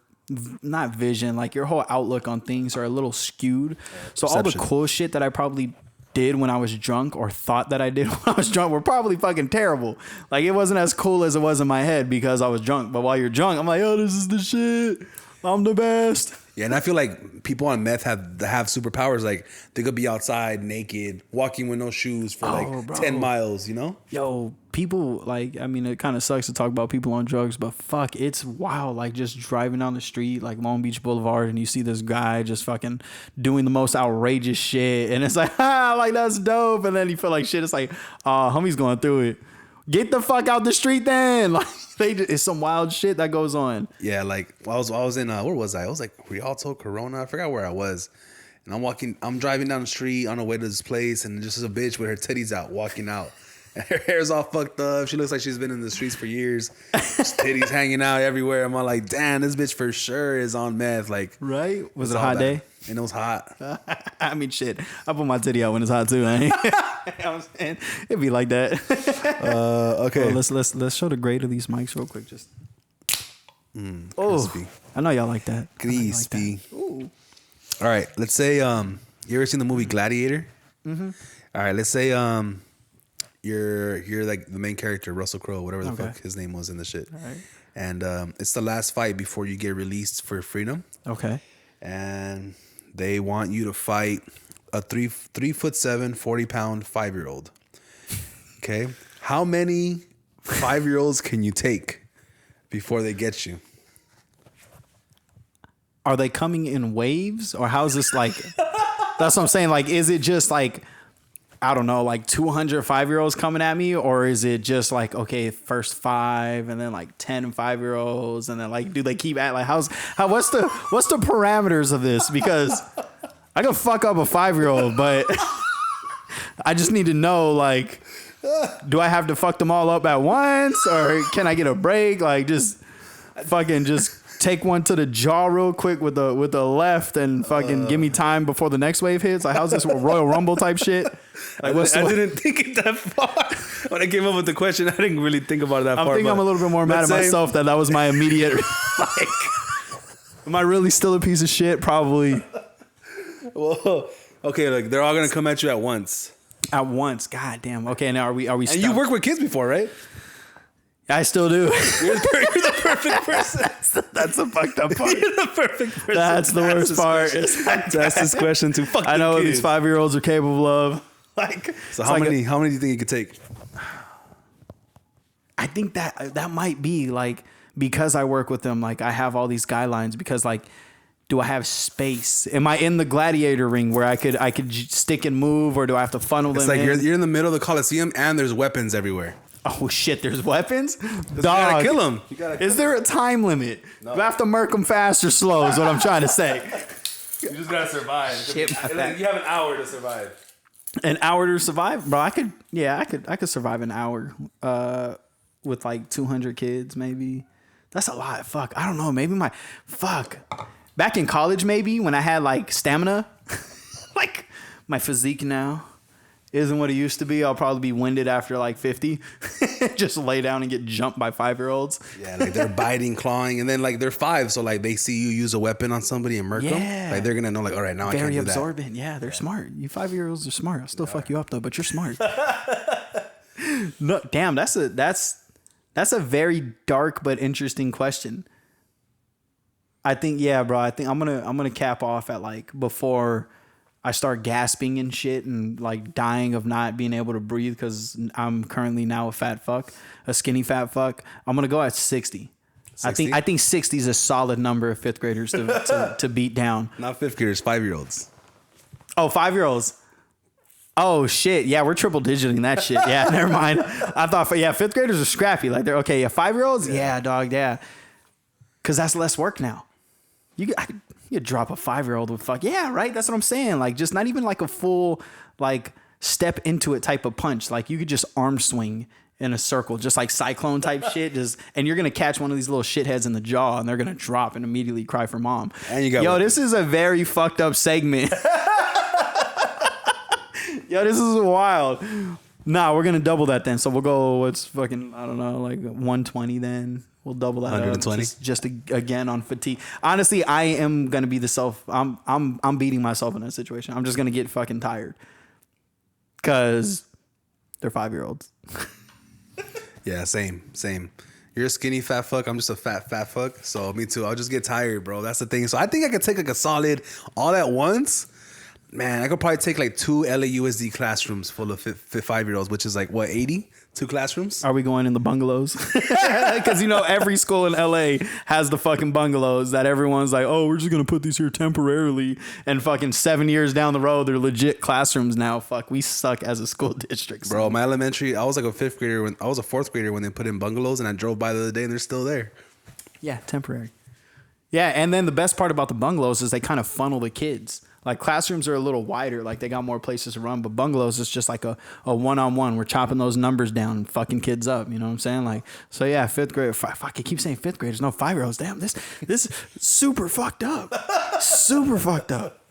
not vision, like your whole outlook on things are a little skewed. So Perception. All the cool shit that I probably did when I was drunk or thought that I did when I was drunk were probably fucking terrible. Like it wasn't as cool as it was in my head because I was drunk. But while you're drunk, I'm like, oh, this is the shit. I'm the best. Yeah, and I feel like people on meth have superpowers. Like they could be outside naked, walking with no shoes for 10 miles, you know? Yo, people, like, I mean, it kind of sucks to talk about people on drugs, but fuck, it's wild. Like just driving down the street, like Long Beach Boulevard, and you see this guy just fucking doing the most outrageous shit. And it's like, like that's dope. And then you feel like shit. It's like, homie's going through it. Get the fuck out the street then. Like it's some wild shit that goes on. Yeah, like I was in where was I? I was like Rialto, Corona. I forgot where I was. And I'm driving down the street on the way to this place, and just a bitch with her titties out walking out. And her hair's all fucked up. She looks like she's been in the streets for years. Just titties hanging out everywhere. I'm all like, damn, this bitch for sure is on meth. Like, right? Was it a hot day? And it was hot. I mean, shit. I put my titty out when it's hot too. I I'm saying it'd be like that. Okay. Well, let's show the grade of these mics real quick. Just crispy. I know y'all like that. Crispy. Ooh. All right. Let's say you ever seen the movie Gladiator? Mm-hmm. All right. Let's say you're like the main character, Russell Crowe, whatever the fuck his name was in the shit. All right. And it's the last fight before you get released for freedom. Okay. And they want you to fight a 3'7", 40-pound 5-year-old. Okay. How many 5-year-olds can you take before they get you? Are they coming in waves, or how's this like? That's what I'm saying. Like, is it just like, I don't know, like 200 5-year-olds coming at me, or is it just like, okay, first 5 and then like 10 5-year-olds, and then like, do they keep at like what's the parameters of this? Because I can fuck up a 5-year-old, but I just need to know, like, do I have to fuck them all up at once, or can I get a break? Like, just fucking just take one to the jaw real quick with the left and fucking give me time before the next wave hits. Like, how's this Royal Rumble type shit? Like, I didn't think it that far. When I came up with the question, I didn't really think about it that far. I think I'm a little bit more mad at myself that was my immediate, like, am I really still a piece of shit? Probably. Well, okay, like they're all gonna come at you at once. At once, god damn. Okay, now are we? And you worked with kids before, right? I still do. You're the perfect person. That's the fucked up part. You're the perfect person. That's the worst part. To ask this question to fuck. I know what these 5-year-olds are capable of. Like, so how many do you think you could take? I think that might be like, because I work with them, like I have all these guidelines, because like, do I have space? Am I in the gladiator ring where I could stick and move, or do I have to funnel them? It's like in? you're in the middle of the Coliseum and there's weapons everywhere. Oh shit! There's weapons. Dog, you gotta kill them. Is there a time limit? No. Do I have to murk them fast or slow? Is what I'm trying to say. You just gotta survive. Shit, you have an hour to survive. An hour to survive, bro. I could survive an hour with like 200 kids, maybe. That's a lot. Fuck. I don't know. Maybe back in college, maybe when I had like stamina, like my physique now isn't what it used to be. I'll probably be winded after like 50. Just lay down and get jumped by 5-year-olds. Yeah, like they're biting, clawing, and then like they're 5, so like they see you use a weapon on somebody and murk them. Like they're gonna know, like, all right, now I can't do that. Very absorbent. Yeah, they're smart. You 5-year-olds are smart. I'll still fuck you up though, but you're smart. No, damn, that's a very dark but interesting question. I think, yeah, bro. I think I'm gonna cap off at like before I start gasping and shit and like dying of not being able to breathe because I'm currently now a skinny fat fuck. I'm gonna go at 60. 60? I think 60 is a solid number of fifth graders to beat down. Not fifth graders, 5-year-olds. Oh, 5-year-olds. Oh shit! Yeah, we're triple digiting that shit. Yeah, never mind. I thought, fifth graders are scrappy. Like they're okay. Yeah, 5-year-olds. Yeah, dog. Yeah, because that's less work now. You drop a 5-year-old with fuck. Yeah, right. That's what I'm saying. Like just not even like a full like step into it type of punch. Like you could just arm swing in a circle, just like cyclone type shit. And you're gonna catch one of these little shitheads in the jaw, and they're gonna drop and immediately cry for mom. And you got this is a very fucked up segment. Yo, this is wild. Nah, we're gonna double that then. So we'll go. What's fucking? I don't know, like 120 then. We'll double that. 120. Just again on fatigue. Honestly, I am gonna be I'm beating myself in that situation. I'm just gonna get fucking tired because they're 5-year-olds. Yeah, same. You're a skinny fat fuck. I'm just a fat fuck. So me too. I'll just get tired, bro. That's the thing. So I think I could take like a solid all at once. Man, I could probably take like 2 LAUSD classrooms full of 5-year-olds, which is like what, 80? 2 classrooms? Are we going in the bungalows? Because every school in LA has the fucking bungalows that everyone's like, oh, we're just gonna put these here temporarily, and fucking 7 years down the road, they're legit classrooms now. Fuck, we suck as a school district. Bro, my elementary, I was like a 5th grader when I was a 4th grader when they put in bungalows, and I drove by the other day and they're still there. Yeah, temporary. Yeah, and then the best part about the bungalows is they kind of funnel the kids. Like classrooms are a little wider, like they got more places to run, but bungalows is just like a one-on-one. We're chopping those numbers down and fucking kids up. You know what I'm saying? Like, so yeah, 5th grade. Fuck, I keep saying 5th graders. No, 5-year-olds. Damn, this is super fucked up. Super fucked up.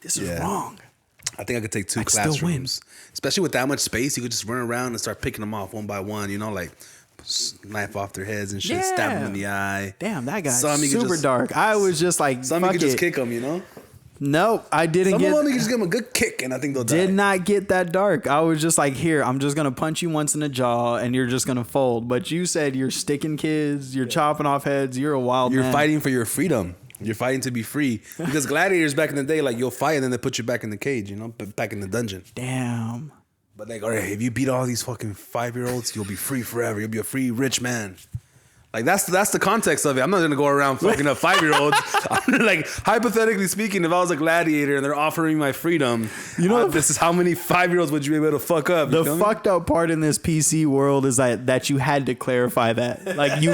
This is wrong. I think I could take 2 classrooms, especially with that much space. You could just run around and start picking them off one by one. Like knife off their heads and shit, stab them in the eye. Damn, that guy's super dark. I was just like, some you could just kick them, Nope, I didn't get. Some of them you can just give them a good kick, and I think they'll die. Did not get that dark. I was just like, here, I'm just gonna punch you once in the jaw, and you're just gonna fold. But you said you're sticking kids, you're chopping off heads, you're a wild man. You're fighting for your freedom. You're fighting to be free. Because gladiators back in the day, like you'll fight and then they put you back in the cage, back in the dungeon. Damn. But like, all right, if you beat all these fucking 5-year-olds, you'll be free forever. You'll be a free rich man. Like that's the context of it. I'm not gonna go around fucking up 5-year-olds. Like hypothetically speaking, if I was a gladiator and they're offering my freedom, this is how many 5-year-olds would you be able to fuck up? The fucked up part in this PC world is that you had to clarify that. Like you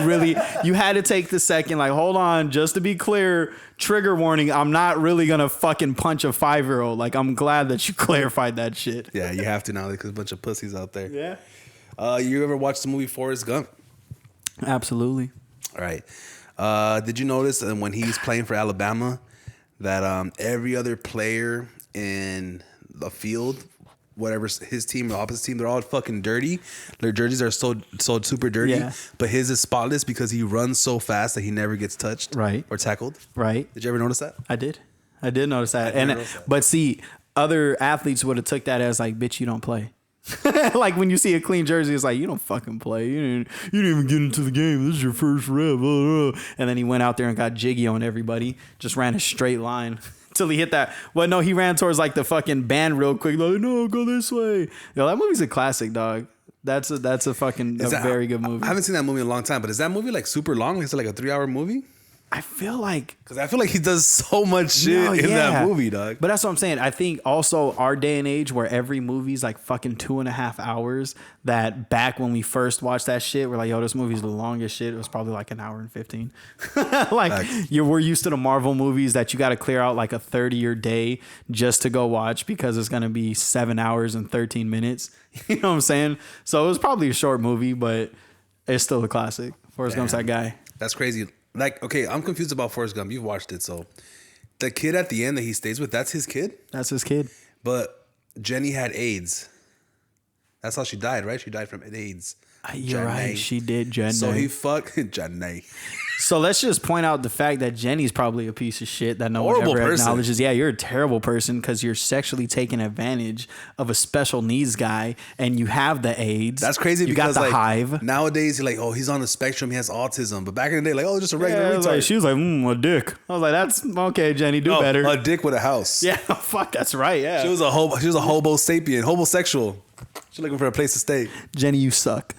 had to take the second. Like, hold on, just to be clear, trigger warning. I'm not really gonna fucking punch a 5-year-old. Like, I'm glad that you clarified that shit. Yeah, you have to now because a bunch of pussies out there. Yeah. You ever watched the movie Forrest Gump? Absolutely. All right. Did you notice that when he's playing for Alabama that every other player in the field, whatever his team, the opposite team, they're all fucking dirty. Their jerseys are so super dirty. Yeah. But his is spotless because he runs so fast that he never gets touched or tackled. Right. Did you ever notice that? I did notice that. But see, other athletes would have took that as like, bitch, you don't play. Like when you see a clean jersey, it's like, you don't fucking play. You didn't even get into the game. This is your first rep. And then he went out there and got jiggy on everybody. Just ran a straight line till he hit that. Well, no, he ran towards like the fucking band real quick. Like, no, go this way. Yo, that movie's a classic, dog. That's a fucking very good movie. I haven't seen that movie in a long time, but is that movie like super long? Is it like a 3-hour movie? I feel like... Because I feel like he does so much shit in that movie, dog. But that's what I'm saying. I think also our day and age where every movie's like fucking 2.5 hours, that back when we first watched that shit, we're like, yo, this movie's the longest shit. It was probably like an hour and 15. Like, we're used to the Marvel movies that you got to clear out like a 30-year day just to go watch because it's going to be 7 hours and 13 minutes. You know what I'm saying? So it was probably a short movie, but it's still a classic. Forrest Gump's that guy. That's crazy. Like, okay, I'm confused about Forrest Gump. You've watched it, so the kid at the end that he stays with, that's his kid? That's his kid. But Jenny had AIDS. That's how she died, right? She died from AIDS. You're right. She did, Jenny. So he fucked Jenny. So let's just point out the fact that Jenny's probably a piece of shit that no one ever acknowledges. Yeah, you're a terrible person because you're sexually taking advantage of a special needs guy and you have the AIDS. That's crazy because got the like, hive. Nowadays, you're like, oh, he's on the spectrum. He has autism. But back in the day, like, oh, just a regular retard. Like, she was like, a dick. I was like, that's okay, Jenny, do better. A dick with a house. Yeah, fuck, that's right, yeah. She was a hobo sapien, homosexual. She's looking for a place to stay. Jenny, you suck.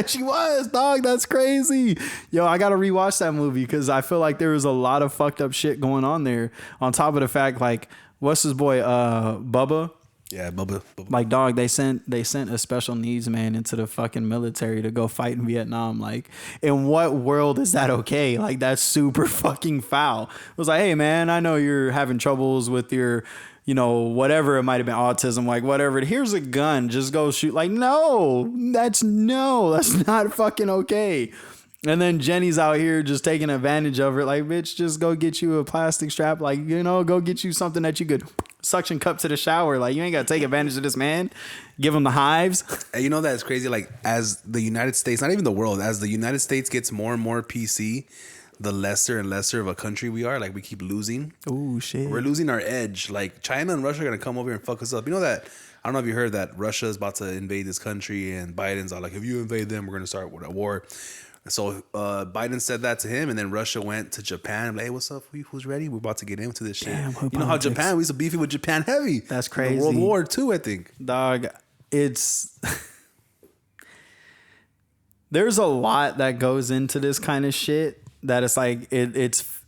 She was, dog. That's crazy. Yo, I gotta rewatch that movie because I feel like there was a lot of fucked up shit going on there. On top of the fact, like, what's his boy, Bubba? Yeah, Bubba. Like, dog, they sent a special needs man into the fucking military to go fight in Vietnam. Like, in what world is that okay? Like, that's super fucking foul. It was like, hey man, I know you're having troubles with your, you know, whatever, it might have been autism, like whatever. Here's a gun, just go shoot. Like, no, that's not fucking okay. And then Jenny's out here just taking advantage of it. Like, bitch, just go get you a plastic strap. Like, you know, go get you something that you could suction cup to the shower. Like, you ain't got to take advantage of this man. Give him the hives. And you know that's crazy. Like, as the United States, not even the world, as the United States gets more and more PC, the lesser and lesser of a country we are. Like, we keep losing. Oh, shit. We're losing our edge. Like, China and Russia are going to come over here and fuck us up. You know that? I don't know if you heard that Russia is about to invade this country, and Biden's all like, if you invade them, we're going to start with a war. So Biden said that to him, and then Russia went to Japan. Like, hey, what's up? Who's ready? We're about to get into this shit. Damn, you know how Japan, we used to beef it with Japan heavy. That's crazy. World War II, I think. Dog, it's... There's a lot that goes into this kind of shit that it's like, it's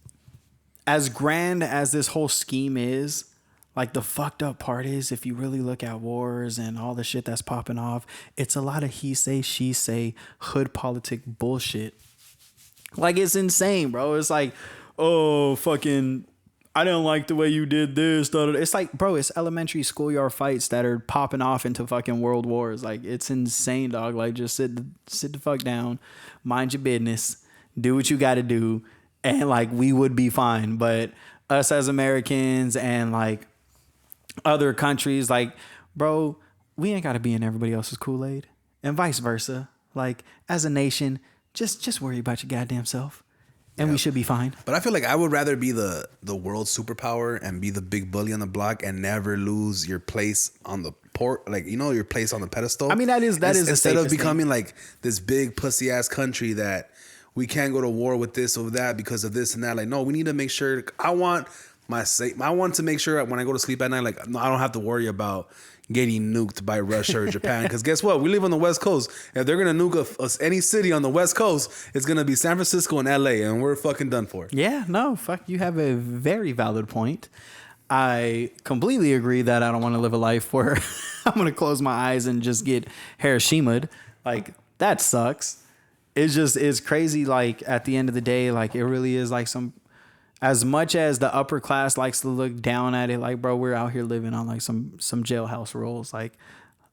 as grand as this whole scheme is. Like, the fucked up part is, if you really look at wars and all the shit that's popping off, it's a lot of he say, she say, hood politic bullshit. Like, it's insane, bro. It's like, oh, fucking, I didn't like the way you did this. It's like, bro, it's elementary schoolyard fights that are popping off into fucking world wars. Like, it's insane, dog. Like, just sit the fuck down, mind your business, do what you got to do, and, like, we would be fine. But us as Americans and, like, other countries, like, bro, we ain't got to be in everybody else's Kool-Aid, and vice versa. Like, as a nation, just worry about your goddamn self, and we should be fine. But I feel like I would rather be the world superpower and be the big bully on the block and never lose your place on the like, you know, your place on the pedestal. I mean, that is instead of becoming like this big pussy ass country that we can't go to war with this or that because of this and that. Like, no, we need to make sure. I want to make sure when I go to sleep at night, like, no, I don't have to worry about getting nuked by Russia or Japan. Because guess what? We live on the West Coast. If they're going to nuke any city on the West Coast, it's going to be San Francisco and LA, and we're fucking done for. Yeah, no, fuck. You have a very valid point. I completely agree that I don't want to live a life where I'm going to close my eyes and just get Hiroshima'd. Like, that sucks. It's crazy. Like, at the end of the day, like, it really is like as much as the upper class likes to look down at it, like, bro, we're out here living on like some jailhouse rules. Like,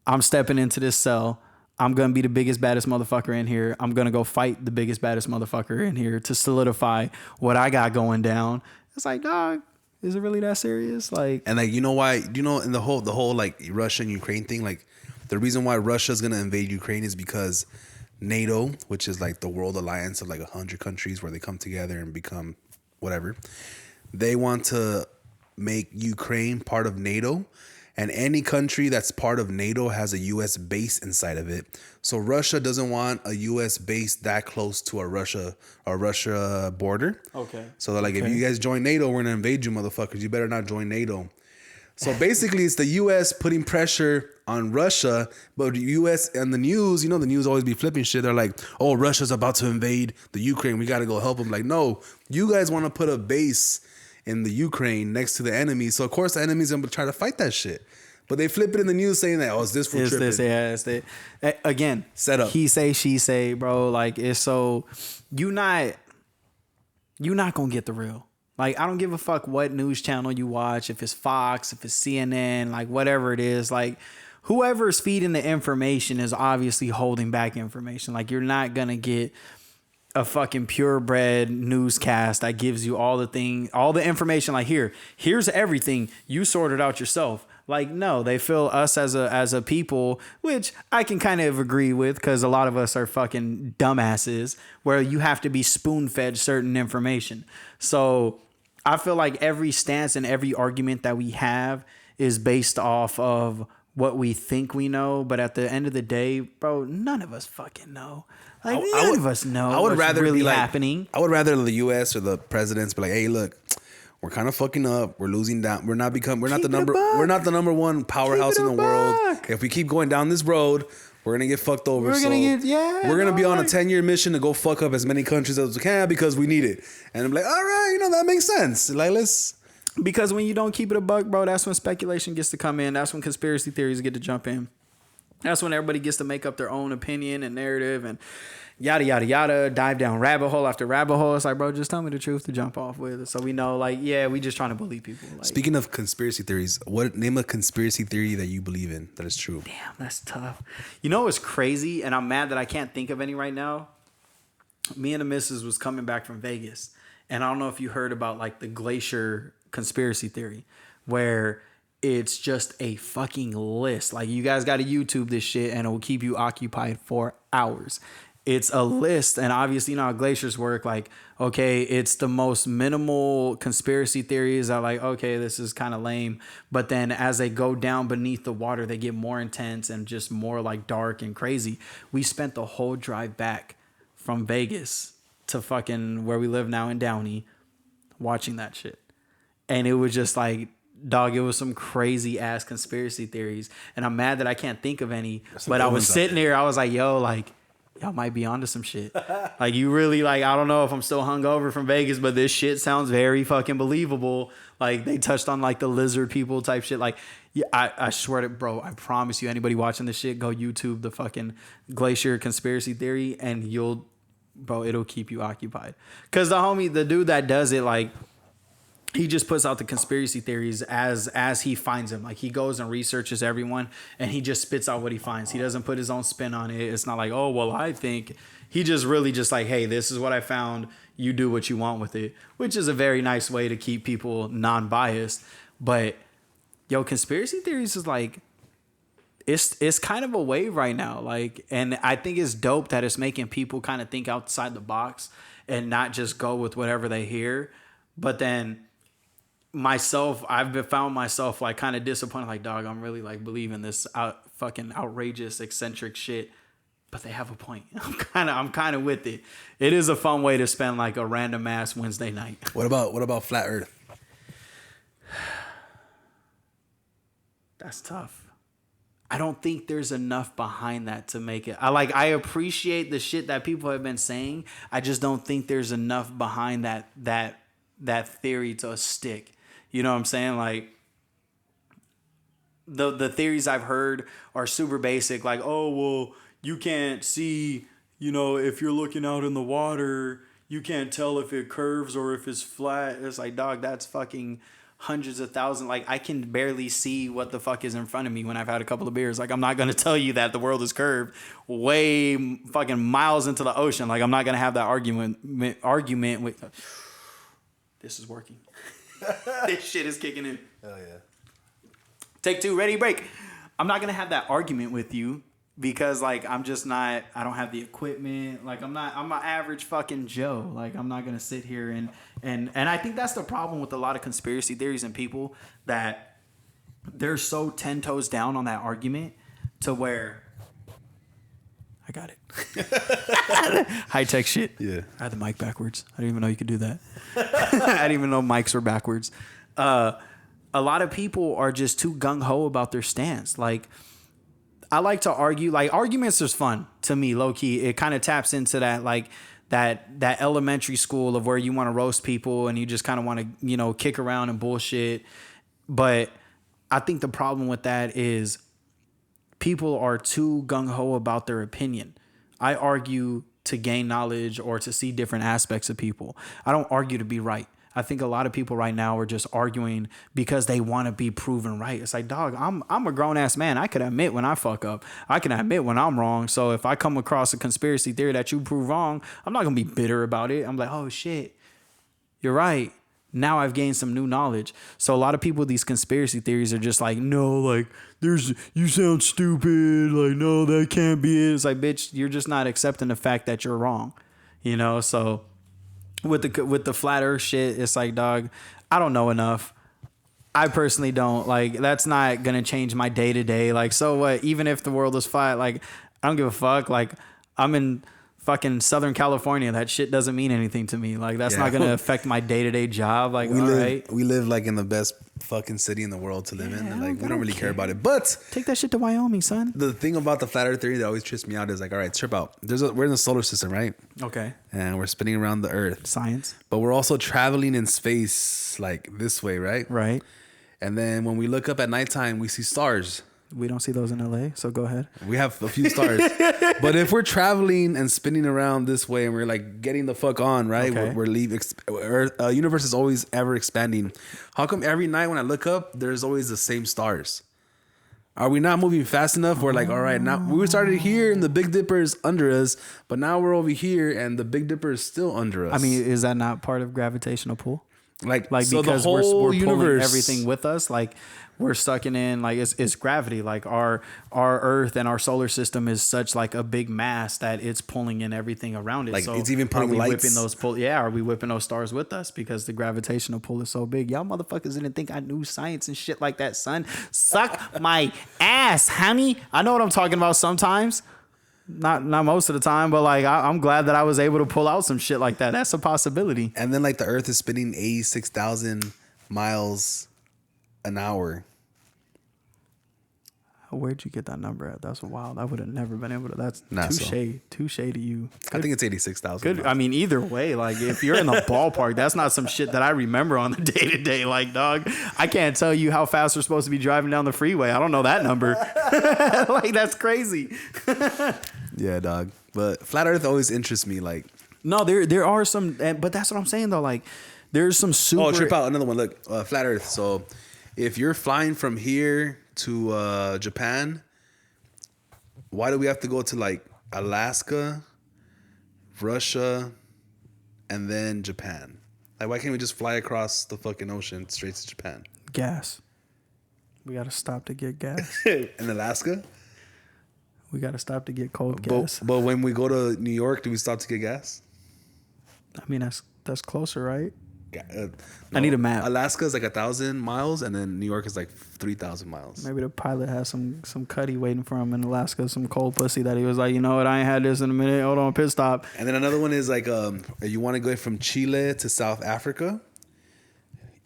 I'm stepping into this cell. I'm going to be the biggest, baddest motherfucker in here. I'm going to go fight the biggest, baddest motherfucker in here to solidify what I got going down. It's like, dog, is it really that serious? Like, and like, you know why? Do you know in the whole like Russia and Ukraine thing, like the reason why Russia is going to invade Ukraine is because NATO, which is like the world alliance of like 100 countries where they come together and become whatever, they want to make Ukraine part of NATO, and any country that's part of NATO has a U.S. base inside of it. So Russia doesn't want a U.S. base that close to a Russia border. Okay. So they're like, if you guys join NATO, we're gonna invade you, motherfuckers. You better not join NATO. So basically, it's the U.S. putting pressure on Russia, but the U.S. and the news, you know, the news always be flipping shit. They're like, oh, Russia's about to invade the Ukraine. We got to go help them. Like, no, you guys want to put a base in the Ukraine next to the enemy. So, of course, the enemy's going to try to fight that shit. But they flip it in the news saying that, oh, it's this for tripping. This, yeah, it's that. Again, set up. He say, she say, bro. Like, it's so, you're not going to get the real. Like, I don't give a fuck what news channel you watch, if it's Fox, if it's CNN, like, whatever it is. Like, whoever's feeding the information is obviously holding back information. Like, you're not going to get a fucking purebred newscast that gives you all the information. Like, here's everything. You sort it out yourself. Like, no, they feel us as a people, which I can kind of agree with, because a lot of us are fucking dumbasses where you have to be spoon-fed certain information. So I feel like every stance and every argument that we have is based off of what we think we know. But at the end of the day, bro, none of us fucking know. Like, none of us know what's really happening. I would rather the U.S. or the presidents be like, hey, look, we're kind of fucking up. We're losing down. We're not the number one powerhouse in the world. If we keep going down this road, We're gonna get fucked over. We're gonna be on a 10-year mission to go fuck up as many countries as we can because we need it. And I'm like, all right, that makes sense. Like, let's. Because when you don't keep it a buck, bro, that's when speculation gets to come in. That's when conspiracy theories get to jump in. That's when everybody gets to make up their own opinion and narrative and yada, yada, yada, dive down rabbit hole after rabbit hole. It's like, bro, just tell me the truth to jump off with. So we know, like, yeah, we just trying to bully people. Like, speaking of conspiracy theories, name a conspiracy theory that you believe in that is true? Damn, that's tough. You know what's crazy? And I'm mad that I can't think of any right now. Me and the missus was coming back from Vegas. And I don't know if you heard about, like, the glacier conspiracy theory where it's just a fucking list. Like, you guys got to YouTube this shit and it will keep you occupied for hours. It's a list, and obviously, how glaciers work. Like, okay, it's the most minimal conspiracy theories are like, okay, this is kind of lame. But then as they go down beneath the water, they get more intense and just more like dark and crazy. We spent the whole drive back from Vegas to fucking where we live now in Downey watching that shit. And it was just like, dog, it was some crazy ass conspiracy theories. And I'm mad that I can't think of any. But I was sitting there, I was like, yo, like, y'all might be onto some shit. Like, you really, like, I don't know if I'm still hungover from Vegas, but this shit sounds very fucking believable. Like, they touched on, like, the lizard people type shit. Like, yeah, I swear to, bro, I promise you, anybody watching this shit, go YouTube the fucking glacier conspiracy theory, and it'll keep you occupied. Because the dude that does it, like, he just puts out the conspiracy theories as he finds them. Like, he goes and researches everyone and he just spits out what he finds. He doesn't put his own spin on it. It's not like, oh, well, I think. He just really just like, hey, this is what I found. You do what you want with it, which is a very nice way to keep people non-biased. But yo, conspiracy theories is like, it's kind of a wave right now. Like, and I think it's dope that it's making people kind of think outside the box and not just go with whatever they hear. But then I've found myself like kind of disappointed, like, dog, I'm really like believing this fucking outrageous, eccentric shit, but they have a point. I'm kind of with it. It is a fun way to spend like a random ass Wednesday night. What about flat Earth? That's tough. I don't think there's enough behind that to make it. I appreciate the shit that people have been saying. I just don't think there's enough behind that theory to stick. You know what I'm saying? Like, the theories I've heard are super basic. Like, oh, well, you can't see, if you're looking out in the water, you can't tell if it curves or if it's flat. It's like, dog, that's fucking hundreds of thousands. Like, I can barely see what the fuck is in front of me when I've had a couple of beers. Like, I'm not going to tell you that the world is curved way fucking miles into the ocean. Like, I'm not going to have that argument with... This is working. This shit is kicking in. Hell yeah. Take two, ready, break. I'm not going to have that argument with you because, like, I don't have the equipment. Like, I'm an average fucking Joe. Like, I'm not going to sit here and I think that's the problem with a lot of conspiracy theories and people, that they're so 10 toes down on that argument to where... I got it. High-tech shit. Yeah. I had the mic backwards. I didn't even know you could do that. I didn't even know mics were backwards. A lot of people are just too gung-ho about their stance. Like, I like to argue. Like, arguments is fun to me, low-key. It kind of taps into that, like, that elementary school of where you want to roast people and you just kind of want to, kick around and bullshit. But I think the problem with that is people are too gung-ho about their opinion. I argue to gain knowledge or to see different aspects of people. I don't argue to be right. I think a lot of people right now are just arguing because they want to be proven right. It's like, dog, I'm a grown-ass man. I could admit when I fuck up. I can admit when I'm wrong. So if I come across a conspiracy theory that you prove wrong, I'm not going to be bitter about it. I'm like, oh, shit, you're right. Now I've gained some new knowledge. So a lot of people, these conspiracy theories are just like, no, like, you sound stupid. Like, no, that can't be it. It's like, bitch, you're just not accepting the fact that you're wrong. So with the flat earth shit, it's like, dog, I don't know enough. I personally don't. Like, that's not going to change my day to day. Like, so what? Even if the world is flat, like, I don't give a fuck. Like, I'm in fucking Southern California. That shit doesn't mean anything to me. Like, that's not going to affect my day-to-day job. Like, we live like in the best fucking city in the world to live in. And like, we don't really care about it. But take that shit to Wyoming, son. The thing about the flat earth theory that always trips me out is like, all right, trip out. We're in the solar system, right? Okay. And we're spinning around the earth. Science. But we're also traveling in space like this way, right? Right. And then when we look up at nighttime, we see stars. We don't see those in LA, so go ahead. We have a few stars. But if we're traveling and spinning around this way and we're like getting the fuck on, right? Okay. We're leaving. Universe is always ever expanding. How come every night when I look up, there's always the same stars? Are we not moving fast enough? We're like, all right, now we started here and the Big Dipper is under us, but now we're over here and the Big Dipper is still under us. I mean, is that not part of gravitational pull? Like so because we're pulling everything with us, like we're sucking in, like it's gravity. Like our Earth and our solar system is such like a big mass that it's pulling in everything around it. Like so it's even pulling are we lights. Whipping those are we whipping those stars with us because the gravitational pull is so big? Y'all motherfuckers didn't think I knew science and shit like that, son. Suck my ass, honey. I know what I'm talking about sometimes. Not most of the time, but like I'm glad that I was able to pull out some shit like that. That's a possibility. And then like the Earth is spinning 86,000 miles an hour. Where'd you get that number at? That's wild. I would have never been able to. That's touche to you. I think it's 86,000. Good. I mean, either way, like if you're in the ballpark, that's not some shit that I remember on the day to day. Like, dog, I can't tell you how fast we're supposed to be driving down the freeway. I don't know that number. Like, that's crazy. Yeah, dog. But flat Earth always interests me. Like, no, there are some, but that's what I'm saying though. Like, there's some super. Oh, trip out another one. Look, flat Earth. So, if you're flying from here to Japan, why do we have to go to like Alaska, Russia, and then Japan? Like, why can't we just fly across the fucking ocean straight to Japan? Gas. We gotta stop to get gas. In Alaska? We gotta stop to get cold gas. But when we go to New York, do we stop to get gas? I mean, that's closer, right? No, I need a map. Alaska is like 1,000 miles, and then New York is like 3,000 miles. Maybe the pilot has some cutty waiting for him in Alaska, some cold pussy that he was like, you know what, I ain't had this in a minute. Hold on, pit stop. And then another one is like, you want to go from Chile to South Africa,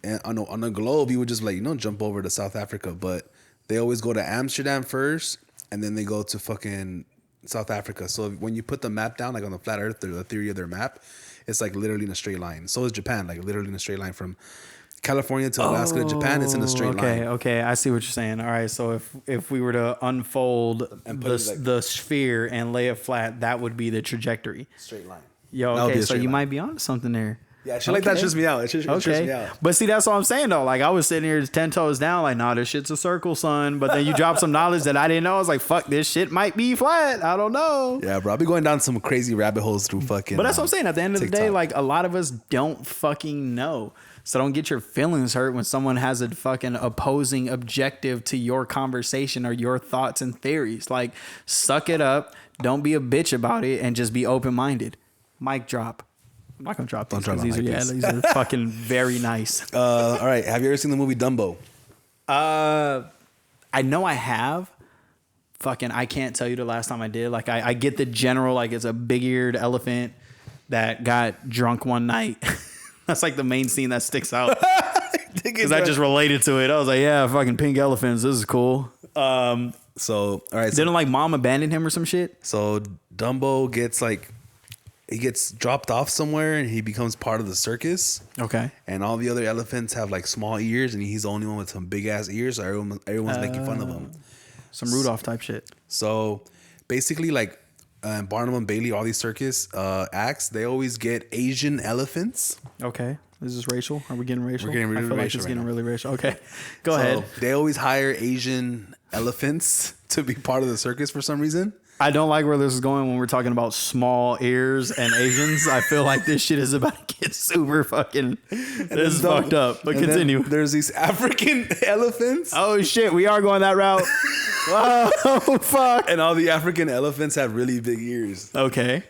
and on a globe, you would just like jump over to South Africa, but they always go to Amsterdam first, and then they go to fucking South Africa. So when you put the map down, like on the flat Earth, or the theory of their map, it's like literally in a straight line. So is Japan, like literally in a straight line from California to Alaska to Japan. It's in a straight line. Okay, I see what you're saying. All right, so if we were to unfold the sphere and lay it flat, that would be the trajectory. Straight line. Yo, okay, so you might be onto something there. Yeah, shit like that trips me out. It trips me out. But see, that's what I'm saying though. Like I was sitting here 10 toes down, like, nah, this shit's a circle, son. But then you drop some knowledge that I didn't know. I was like, fuck, this shit might be flat. I don't know. Yeah, bro. I'll be going down some crazy rabbit holes through fucking. But that's what I'm saying. At the end of TikTok. the day, like a lot of us don't fucking know. So don't get your feelings hurt when someone has a fucking opposing objective to your conversation or your thoughts and theories. Like, suck it up. Don't be a bitch about it and just be open-minded. Mic drop. I'm not gonna drop these because these are fucking very nice. All right, have you ever seen the movie Dumbo? I know I have. Fucking, I can't tell you the last time I did. Like, I get the general, like it's a big-eared elephant that got drunk one night. That's like the main scene that sticks out because I just related to it. I was like, yeah, fucking pink elephants. This is cool. So, all right. Didn't like mom abandon him or some shit? So Dumbo gets like, he gets dropped off somewhere and he becomes part of the circus. Okay. And all the other elephants have like small ears and he's the only one with some big ass ears. So everyone's making fun of him. Some Rudolph type shit. So basically like Barnum and Bailey, all these circus acts, they always get Asian elephants. Okay. Is this racial? Are we getting racial? We're getting really I feel racial like it's right getting now. really racial. Okay. Go ahead. They always hire Asian elephants to be part of the circus for some reason. I don't like where this is going when we're talking about small ears and Asians. I feel like this shit is about to get super fucking. This is fucked up. But continue. There's these African elephants. Oh shit, we are going that route. Oh fuck. And all the African elephants have really big ears. Okay.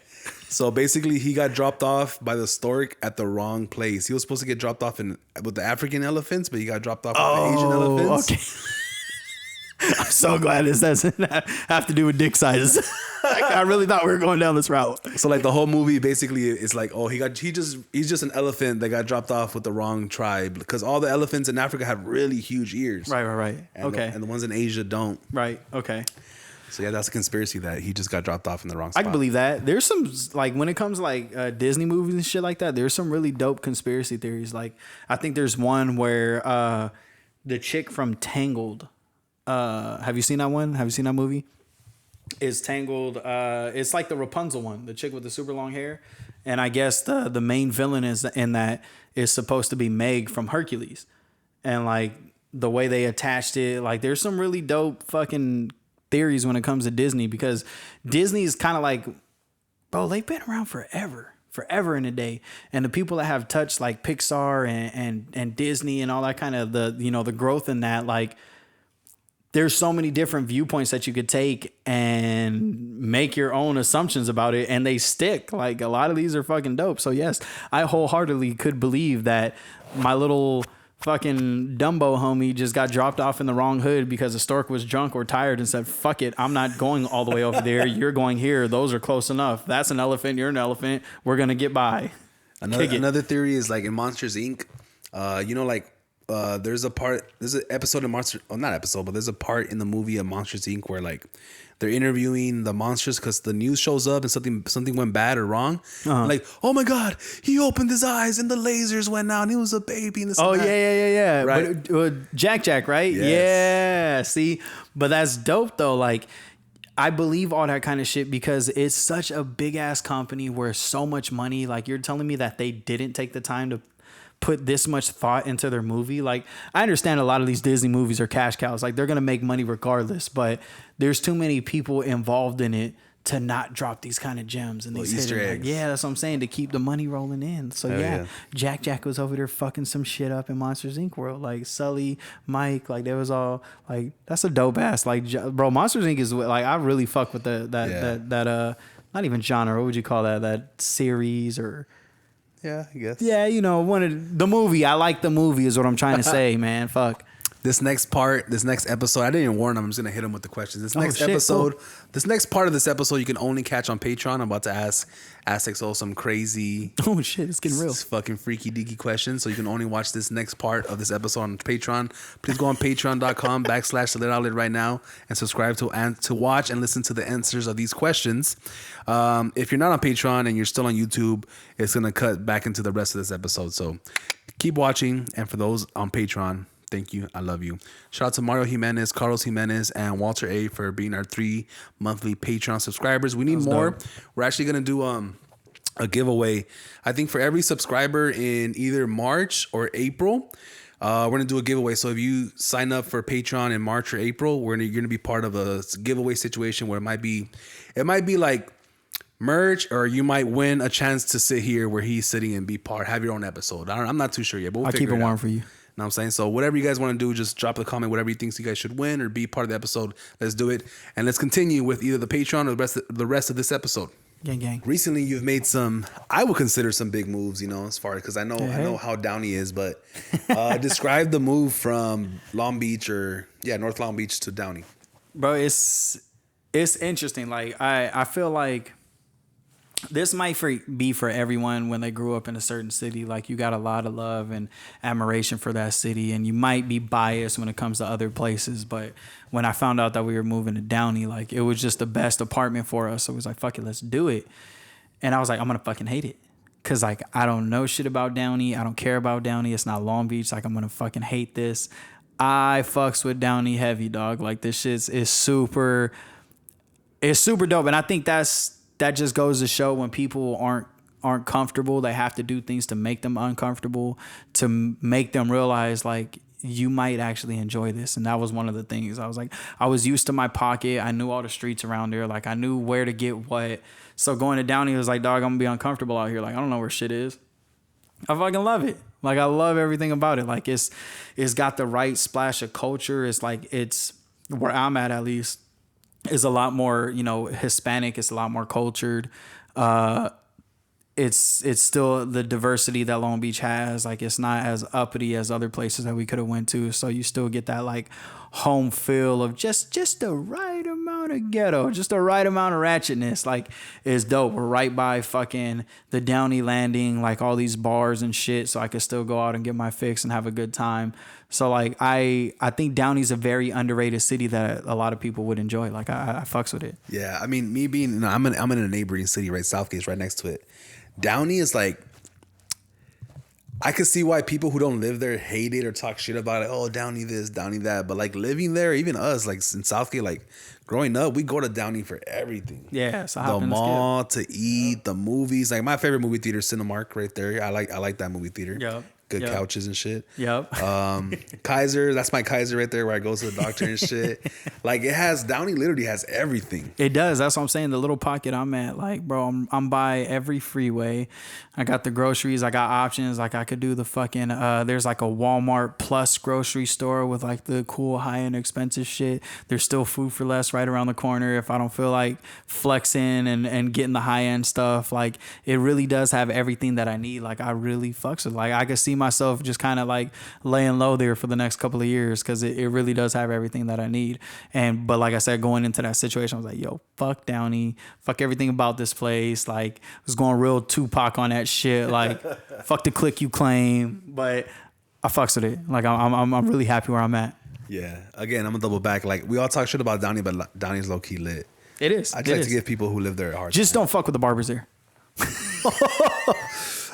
So basically, he got dropped off by the stork at the wrong place. He was supposed to get dropped off with the African elephants, but he got dropped off with the Asian elephants. Okay. I'm so glad this doesn't have to do with dick sizes. I really thought we were going down this route. So like the whole movie basically is like, oh, he's just an elephant that got dropped off with the wrong tribe, because all the elephants in Africa have really huge ears. Right. And Okay. and the ones in Asia don't. Right. Okay. So yeah, that's a conspiracy that he just got dropped off in the wrong spot. I can believe that. There's some, like, when it comes to like Disney movies and shit like that, there's some really dope conspiracy theories. Like, I think there's one where the chick from Tangled, have you seen that one? Have you seen that movie? Is Tangled, it's like the Rapunzel one, the chick with the super long hair. And I guess the main villain in that is supposed to be Meg from Hercules. And like the way they attached it, like there's some really dope fucking theories when it comes to Disney, because Disney is kind of like, bro, they've been around forever in a day. And the people that have touched like Pixar and Disney and all that kind of the growth in that, like there's so many different viewpoints that you could take and make your own assumptions about it, and they stick. Like a lot of these are fucking dope. So yes, I wholeheartedly could believe that my little fucking Dumbo homie just got dropped off in the wrong hood because the stork was drunk or tired and said, fuck it, I'm not going all the way over there. You're going here. Those are close enough. That's an elephant. You're an elephant. We're going to get by. Another theory is like in Monsters Inc. There's an episode in there's a part in the movie of Monsters Inc. where like they're interviewing the monsters because the news shows up and something went bad or wrong. Like, oh my God, he opened his eyes and the lasers went out and he was a baby. And Yeah. Right. But, Jack, right? Yes. Yeah. See, but that's dope though. Like, I believe all that kind of shit because it's such a big ass company where so much money, like you're telling me that they didn't take the time to put this much thought into their movie. Like, I understand a lot of these Disney movies are cash cows. Like, they're going to make money regardless, but there's too many people involved in it to not drop these kind of gems and these Easter hidden, eggs. like, yeah, that's what I'm saying, to keep the money rolling in. So yeah, Jack was over there fucking some shit up in Monsters Inc. world. Like Sully, Mike, like they was all like, that's a dope ass, like, bro, Monsters Inc. is like, I really fuck with that not even genre, what would you call that series or... Yeah, I guess. Yeah, the movie. I like the movie is what I'm trying to say, man. Fuck. This next episode, I didn't even warn them. I'm just gonna hit them with the questions. This next part of this episode, you can only catch on Patreon. I'm about to ask XO some crazy. Oh shit, it's getting real. Fucking freaky deaky questions. So you can only watch this next part of this episode on Patreon. Please go on patreon.com/the right now and subscribe to watch and listen to the answers of these questions. If you're not on Patreon and you're still on YouTube, it's gonna cut back into the rest of this episode. So keep watching, and for those on Patreon, thank you. I love you. Shout out to Mario Jimenez, Carlos Jimenez, and Walter A. for being our 3 monthly Patreon subscribers. We need more. Dope. We're actually going to do a giveaway. I think for every subscriber in either March or April, we're going to do a giveaway. So if you sign up for Patreon in March or April, you're going to be part of a giveaway situation where it might be like merch, or you might win a chance to sit here where he's sitting and have your own episode. I'm not too sure yet, but I'll keep it warm for you. Know what I'm saying? So whatever you guys want to do, just drop a comment, whatever you think you guys should win or be part of the episode. Let's do it. And let's continue with either the Patreon or the rest of this episode. Gang. Recently, you've made I would consider some big moves, as far as, because I know how down he is, but describe the move from Long Beach North Long Beach to Downey. Bro, it's interesting. Like, I feel like this might be for everyone when they grew up in a certain city. Like, you got a lot of love and admiration for that city, and you might be biased when it comes to other places. But when I found out that we were moving to Downey, like, it was just the best apartment for us. So it was like, fuck it, let's do it. And I was like, I'm going to fucking hate it. Because, like, I don't know shit about Downey. I don't care about Downey. It's not Long Beach. Like, I'm going to fucking hate this. I fucks with Downey heavy, dog. Like, this shit is super dope. And I think that just goes to show when people aren't comfortable, they have to do things to make them uncomfortable, to make them realize, like, you might actually enjoy this. And that was one of the things. I was like, I was used to my pocket. I knew all the streets around there. Like, I knew where to get what. So going to Downey was like, dog, I'm gonna be uncomfortable out here. Like, I don't know where shit is. I fucking love it. Like, I love everything about it. Like, it's got the right splash of culture. It's like, it's where I'm at least. Is a lot more, Hispanic. It's a lot more cultured. it's still the diversity that Long Beach has. Like, it's not as uppity as other places that we could have went to. So you still get that like home feel of just the right amount of ghetto, just the right amount of ratchetness. Like, it's dope. We're right by fucking the Downey Landing, like all these bars and shit. So I could still go out and get my fix and have a good time. So like, I think Downey's a very underrated city that a lot of people would enjoy. Like, I fucks with it. Yeah, I mean, me being, I'm in a neighboring city, right? Southgate's right next to it. Downey is like, I could see why people who don't live there hate it or talk shit about it. Oh, Downey this, Downey that. But like living there, even us, like in Southgate, like growing up, we go to Downey for everything. Yeah, so the mall to eat, the movies. Like my favorite movie theater is Cinemark right there. I like that movie theater. Yep. Good couches and shit. Yep. Kaiser, that's my Kaiser right there where I go to the doctor and shit. Like Downey literally has everything. It does. That's what I'm saying. The little pocket I'm at, like, bro, I'm by every freeway. I got the groceries. I got options. Like, I could do the fucking, there's like a Walmart plus grocery store with like the cool high-end expensive shit. There's still food for less right around the corner if I don't feel like flexing and getting the high-end stuff. Like, it really does have everything that I need. Like, I really fucks with. Like, I could see myself just kind of like laying low there for the next couple of years because it really does have everything that I need. But like I said, going into that situation, I was like, yo, fuck Downey, fuck everything about this place. Like, I was going real Tupac on that shit. Like, fuck the clique you claim. But I fucks with it. Like, I'm really happy where I'm at. Yeah. Again, I'm gonna double back. Like, we all talk shit about Downey, but Downey's low key lit. It is. I'd like to give people who live there a hard Just time. don't fuck with the barbers there.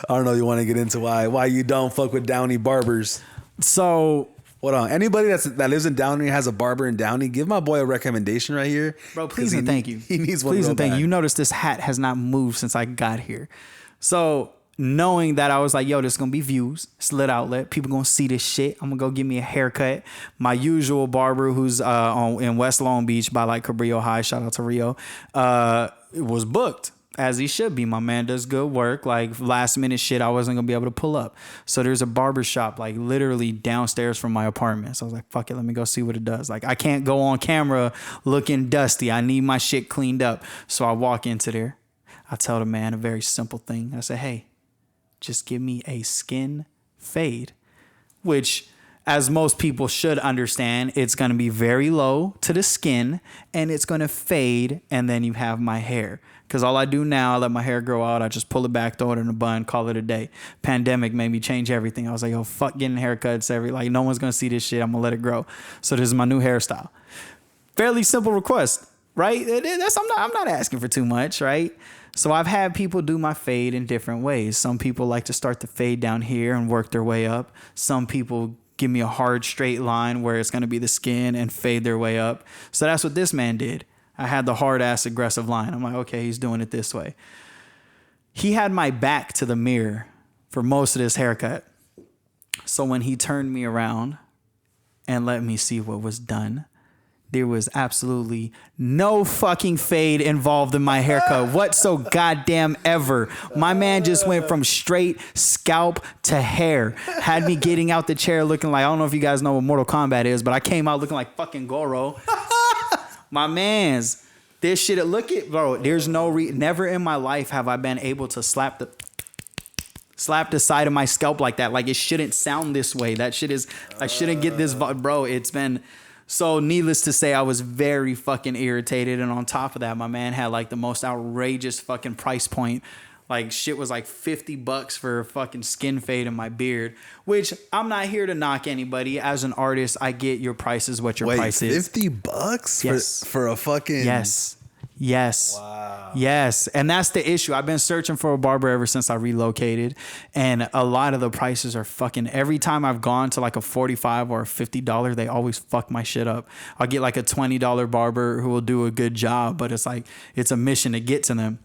I don't know. You want to get into why you don't fuck with Downey barbers? So, hold on. Anybody that lives in Downey has a barber in Downey, give my boy a recommendation right here, bro. Please and thank you. He needs one. Please and thank you. You notice this hat has not moved since I got here. So, knowing that, I was like, yo, this is gonna be views. It's lit outlet. People gonna see this shit. I'm gonna go give me a haircut. My usual barber, who's in West Long Beach by like Cabrillo High. Shout out to Rio. Was booked. As he should be. My man does good work. Like, last minute shit, I wasn't gonna be able to pull up. So there's a barber shop like literally downstairs from my apartment. So I was like, fuck it, let me go see what it does. Like, I can't go on camera looking dusty. I need my shit cleaned up. So I walk into there. I tell the man a very simple thing. I say, hey, just give me a skin fade, which, as most people should understand, it's going to be very low to the skin and it's going to fade, and then you have my hair. Because all I do now, I let my hair grow out. I just pull it back, throw it in a bun, call it a day. Pandemic made me change everything. I was like, yo, fuck getting haircuts like, no one's going to see this shit. I'm going to let it grow. So this is my new hairstyle. Fairly simple request, right? I'm not asking for too much, right? So I've had people do my fade in different ways. Some people like to start the fade down here and work their way up. Some people give me a hard straight line where it's going to be the skin and fade their way up. So that's what this man did. I had the hard ass aggressive line. I'm like, okay, he's doing it this way. He had my back to the mirror for most of this haircut. So when he turned me around and let me see what was done, there was absolutely no fucking fade involved in my haircut. What so goddamn ever. My man just went from straight scalp to hair. Had me getting out the chair looking like, I don't know if you guys know what Mortal Kombat is, but I came out looking like fucking Goro. My man's, this shit, look at, bro, there's never in my life have I been able to slap the side of my scalp like that. Like, it shouldn't sound this way. That shit is, I shouldn't get this, bro, it's been, so needless to say, I was very fucking irritated. And on top of that, my man had like the most outrageous fucking price point. Like, shit was like $50 for a fucking skin fade in my beard, which I'm not here to knock anybody. As an artist, I get your price is what your price is. $50 yes. for a fucking... Yes. Wow. Yes. And that's the issue. I've been searching for a barber ever since I relocated. And a lot of the prices are fucking, every time I've gone to like a $45 or a $50, they always fuck my shit up. I'll get like a $20 barber who will do a good job, but it's like, it's a mission to get to them.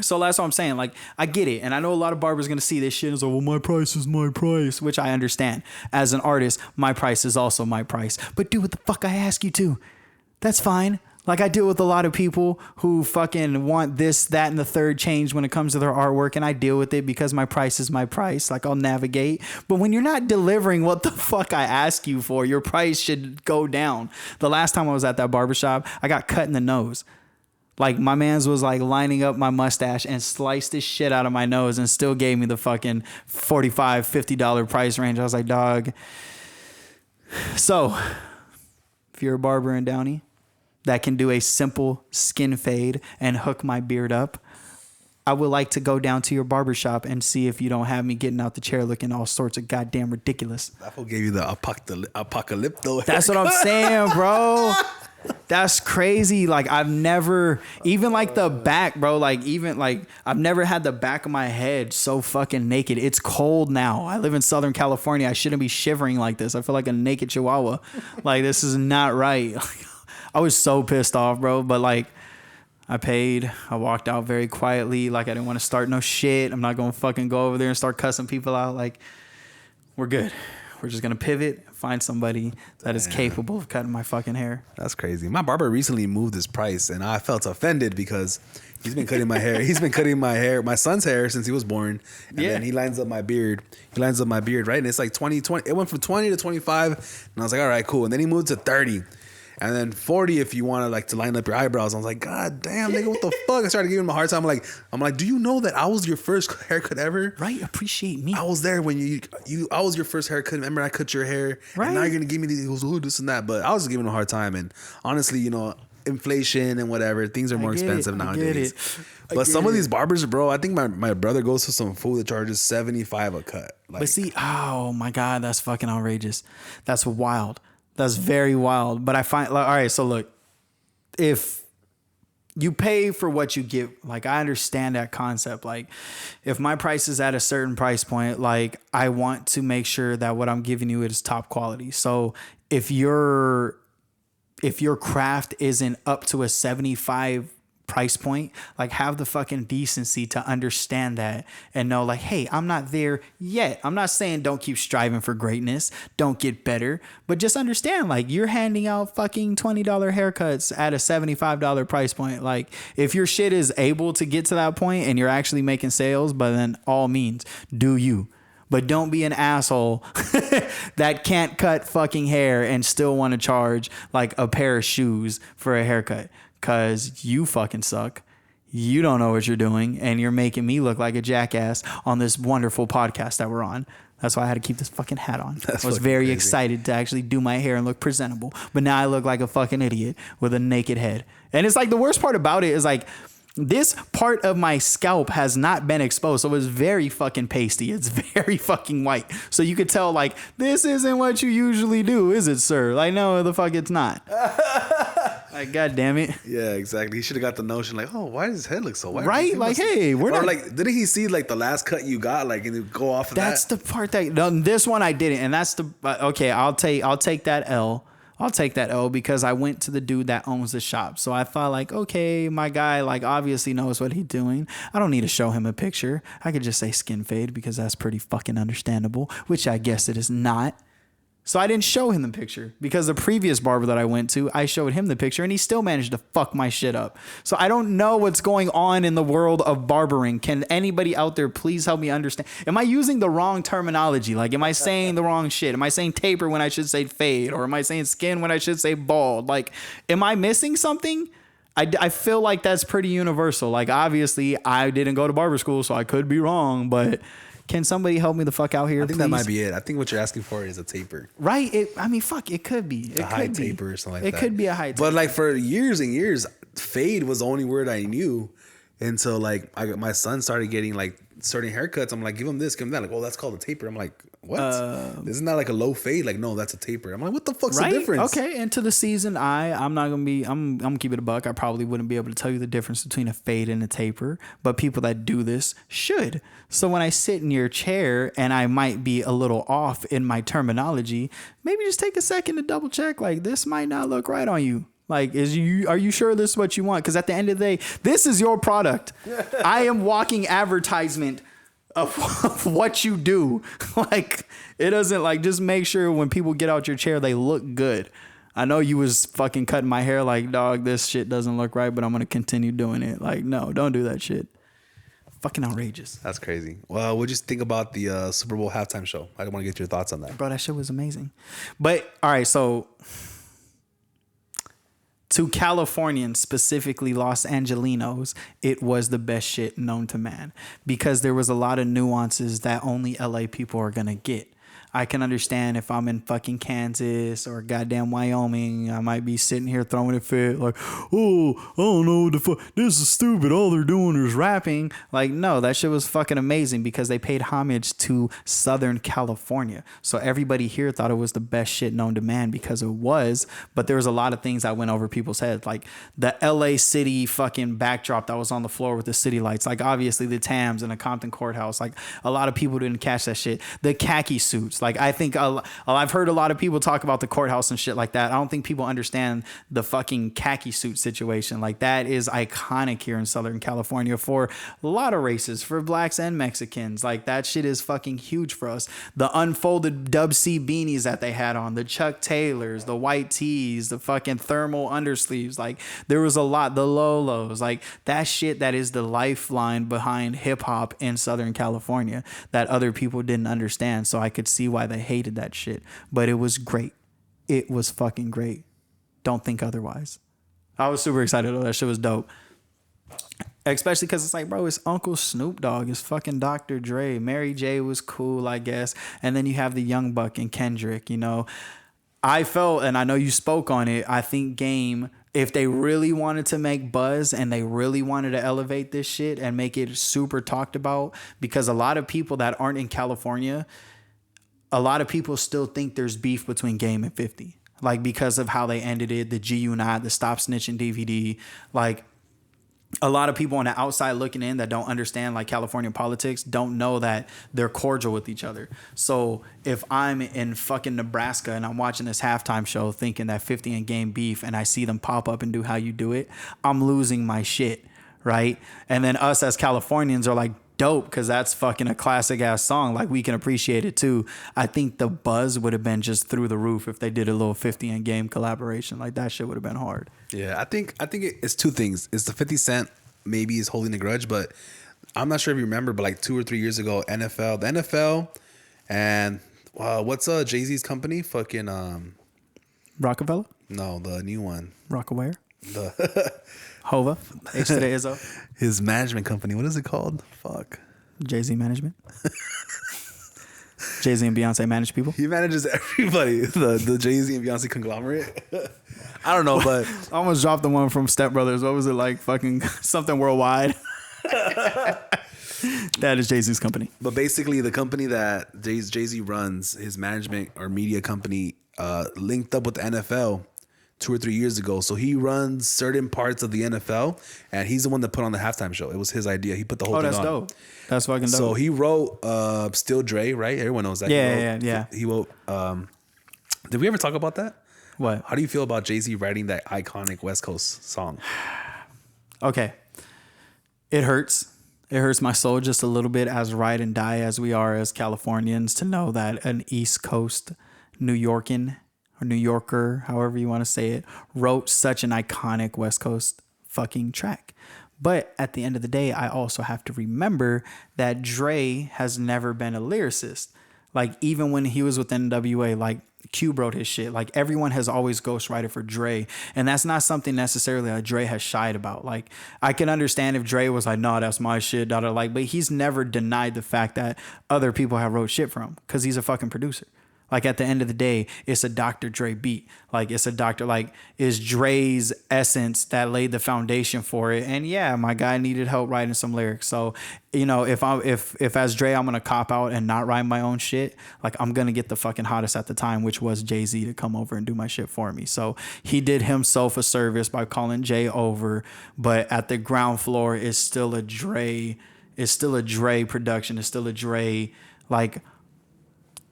So that's what I'm saying. Like, I get it. And I know a lot of barbers are going to see this shit and say, well, my price is my price, which I understand. As an artist, my price is also my price. But do what the fuck I ask you to. That's fine. Like, I deal with a lot of people who fucking want this, that, and the third change when it comes to their artwork. And I deal with it because my price is my price. Like, I'll navigate. But when you're not delivering what the fuck I ask you for, your price should go down. The last time I was at that barbershop, I got cut in the nose. Like my man's was like lining up my mustache and sliced this shit out of my nose and still gave me the fucking $45, $50 price range. I was like, dog. So if you're a barber in Downey that can do a simple skin fade and hook my beard up, I would like to go down to your barbershop and see if you don't have me getting out the chair looking all sorts of goddamn ridiculous. That fool gave you the apocalypto. That's what I'm saying, bro. That's crazy. Like I've never, even like the back, bro, like even like I've never had the back of my head so fucking naked. It's cold now. I live in Southern California. I shouldn't be shivering like this. I feel like a naked chihuahua. Like this is not right. I was so pissed off, bro. But like I paid. I walked out very quietly. Like I didn't want to start no shit. I'm not going to fucking go over there and start cussing people out. Like we're good. We're just going to pivot, find somebody that is capable of cutting my fucking hair. That's crazy. My barber recently moved his price, and I felt offended because he's been cutting my hair. He's been cutting my son's hair since he was born. And then he lines up my beard. Right? And it's like 20. It went from 20 to 25. And I was like, all right, cool. And then he moved to 30. And then 40 if you want to like to line up your eyebrows. I was like, God damn, nigga, what the fuck? I started giving him a hard time. I'm like, do you know that I was your first haircut ever? Right, appreciate me. I was there when I was your first haircut. Remember I cut your hair? Right. And now you're gonna give me this and that. But I was just giving him a hard time. And honestly, you know, inflation and whatever, things are more expensive nowadays. But some of these barbers, bro, I think my brother goes to some fool that charges $75 a cut. Like, but see, oh my God, that's fucking outrageous. That's wild. That's very wild. But I find, like, all right, so look, if you pay for what you get, like, I understand that concept. Like, if my price is at a certain price point, like, I want to make sure that what I'm giving you is top quality. So if your craft isn't up to a 75 price point, like have the fucking decency to understand that and know like, hey, I'm not there yet. I'm not saying don't keep striving for greatness, don't get better, but just understand like you're handing out fucking $20 haircuts at a $75 price point. Like if your shit is able to get to that point and you're actually making sales, but then all means do you. But don't be an asshole that can't cut fucking hair and still want to charge like a pair of shoes for a haircut. Cause you fucking suck. You don't know what you're doing, and you're making me look like a jackass on this wonderful podcast that we're on. That's why I had to keep this fucking hat on. I was very excited to actually do my hair and look presentable. But now I look like a fucking idiot with a naked head. And it's like the worst part about it is like this part of my scalp has not been exposed. So it's very fucking pasty. It's very fucking white. So you could tell like, this isn't what you usually do, is it, sir? Like, no, the fuck it's not. Like, God damn it. Yeah, exactly. He should have got the notion like, oh, why does his head look so white? Right? Like, hey, we're not. Like, didn't he see like the last cut you got, like, and go off of that? That's the part that, no, this one I didn't. And that's the, okay, I'll take that L. I'll take that L because I went to the dude that owns the shop. So I thought like, okay, my guy like obviously knows what he's doing. I don't need to show him a picture. I could just say skin fade because that's pretty fucking understandable, which I guess it is not. So I didn't show him the picture because the previous barber that I went to, I showed him the picture and he still managed to fuck my shit up. So I don't know what's going on in the world of barbering. Can anybody out there please help me understand? Am I using the wrong terminology? Like, am I saying the wrong shit? Am I saying taper when I should say fade? Or am I saying skin when I should say bald? Like, am I missing something? I feel like that's pretty universal. Like, obviously, I didn't go to barber school, so I could be wrong, but can somebody help me the fuck out here, I think please? that might be it. I think what you're asking for is a taper. Right? Fuck, it could be. A high taper or something like that. It could be a high taper. But like for years and years, fade was the only word I knew until like my son started getting like certain haircuts. I'm like, give him this, give him that. Like, oh, that's called a taper. I'm like, what? Isn't that like a low fade? Like, no, that's a taper. I'm like, what the fuck's the difference? Okay, into the season, I'm not gonna be. I'm gonna keep it a buck. I probably wouldn't be able to tell you the difference between a fade and a taper, but people that do this should. So when I sit in your chair and I might be a little off in my terminology, maybe just take a second to double check. Like, this might not look right on you. Like, are you sure this is what you want? Because at the end of the day, this is your product. I am walking advertisement of what you do. Like, it doesn't, like, just make sure when people get out your chair, they look good. I know you was fucking cutting my hair like, dog, this shit doesn't look right, but I'm going to continue doing it. Like, no, don't do that shit. Fucking outrageous. That's crazy. Well, what'd you think about the Super Bowl halftime show? I want to get your thoughts on that. Bro, that shit was amazing. But, all right, so To Californians, specifically Los Angelinos, it was the best shit known to man because there was a lot of nuances that only LA people are going to get. I can understand if I'm in fucking Kansas or goddamn Wyoming, I might be sitting here throwing a fit like, oh, I don't know what the fuck, this is stupid. All they're doing is rapping. Like, no, that shit was fucking amazing because they paid homage to Southern California. So everybody here thought it was the best shit known to man because it was, but there was a lot of things that went over people's heads. Like the LA City fucking backdrop that was on the floor with the city lights. Like obviously the Tams and the Compton Courthouse. Like a lot of people didn't catch that shit. The khaki suits. Like I think I've heard a lot of people talk about the courthouse and shit like that. I don't think people understand the fucking khaki suit situation. Like that is iconic here in Southern California for a lot of races, for blacks and Mexicans. Like that shit is fucking huge for us. The unfolded Dub C beanies that they had on, the Chuck Taylors, the white tees, the fucking thermal undersleeves. Like there was a lot, the Lolos, like that shit that is the lifeline behind hip hop in Southern California that other people didn't understand. So I could see why they hated that shit, but it was great. It was fucking great. Don't think otherwise. I was super excited. That shit was dope. Especially because it's like, bro, it's Uncle Snoop Dogg, it's fucking Dr. Dre. Mary J was cool, I guess. And then you have the Young Buck and Kendrick, you know. I felt, and I know you spoke on it, I think Game, if they really wanted to make buzz and they really wanted to elevate this shit and make it super talked about, because a lot of people that aren't in California, a lot of people still think there's beef between Game and 50. Like because of how they ended it, the GU9, the Stop Snitching DVD. Like a lot of people on the outside looking in that don't understand like California politics don't know that they're cordial with each other. So if I'm in fucking Nebraska and I'm watching this halftime show thinking that 50 and Game beef and I see them pop up and do How You Do It, I'm losing my shit, right? And then us as Californians are like, dope, because that's fucking a classic ass song. Like we can appreciate it too. I think the buzz would have been just through the roof if they did a little 50 and Game collaboration. Like that shit would have been hard. Yeah, I think it's two things. It's the 50 Cent maybe is holding a grudge, but I'm not sure if you remember, but like 2 or 3 years ago, the NFL and what's Jay-Z's company? Fucking Rockefeller? No, the new one. Rockaware? The Hova? H to the Izzo? His management company. What is it called? Fuck. Jay-Z Management? Jay-Z and Beyonce manage people? He manages everybody. The Jay-Z and Beyonce conglomerate. I don't know, but I almost dropped the one from Step Brothers. What was it like? Fucking something worldwide. That is Jay-Z's company. But basically, the company that Jay-Z runs, his management or media company, linked up with the NFL 2 or 3 years ago. So he runs certain parts of the NFL, and he's the one that put on the halftime show. It was his idea. He put the whole thing on. Oh, that's dope. That's fucking dope. So he wrote Still Dre, right? Everyone knows that. Yeah. He wrote. Did we ever talk about that? What? How do you feel about Jay-Z writing that iconic West Coast song? Okay. It hurts. It hurts my soul just a little bit, as ride and die as we are as Californians, to know that an East Coast New Yorkan or New Yorker, however you want to say it, wrote such an iconic West Coast fucking track. But at the end of the day, I also have to remember that Dre has never been a lyricist. Like even when he was with NWA, like Cube wrote his shit. Like everyone has always ghostwriter for Dre. And that's not something necessarily that Dre has shied about. Like I can understand if Dre was like, no, that's my shit. Like, but he's never denied the fact that other people have wrote shit for him because he's a fucking producer. Like at the end of the day, it's a Dr. Dre beat. Like it's a doctor, like it's Dre's essence that laid the foundation for it. And yeah, my guy needed help writing some lyrics. So, you know, if as Dre, I'm going to cop out and not write my own shit, like I'm going to get the fucking hottest at the time, which was Jay-Z, to come over and do my shit for me. So he did himself a service by calling Jay over, but at the ground floor it's still a Dre production. It's still a Dre, like,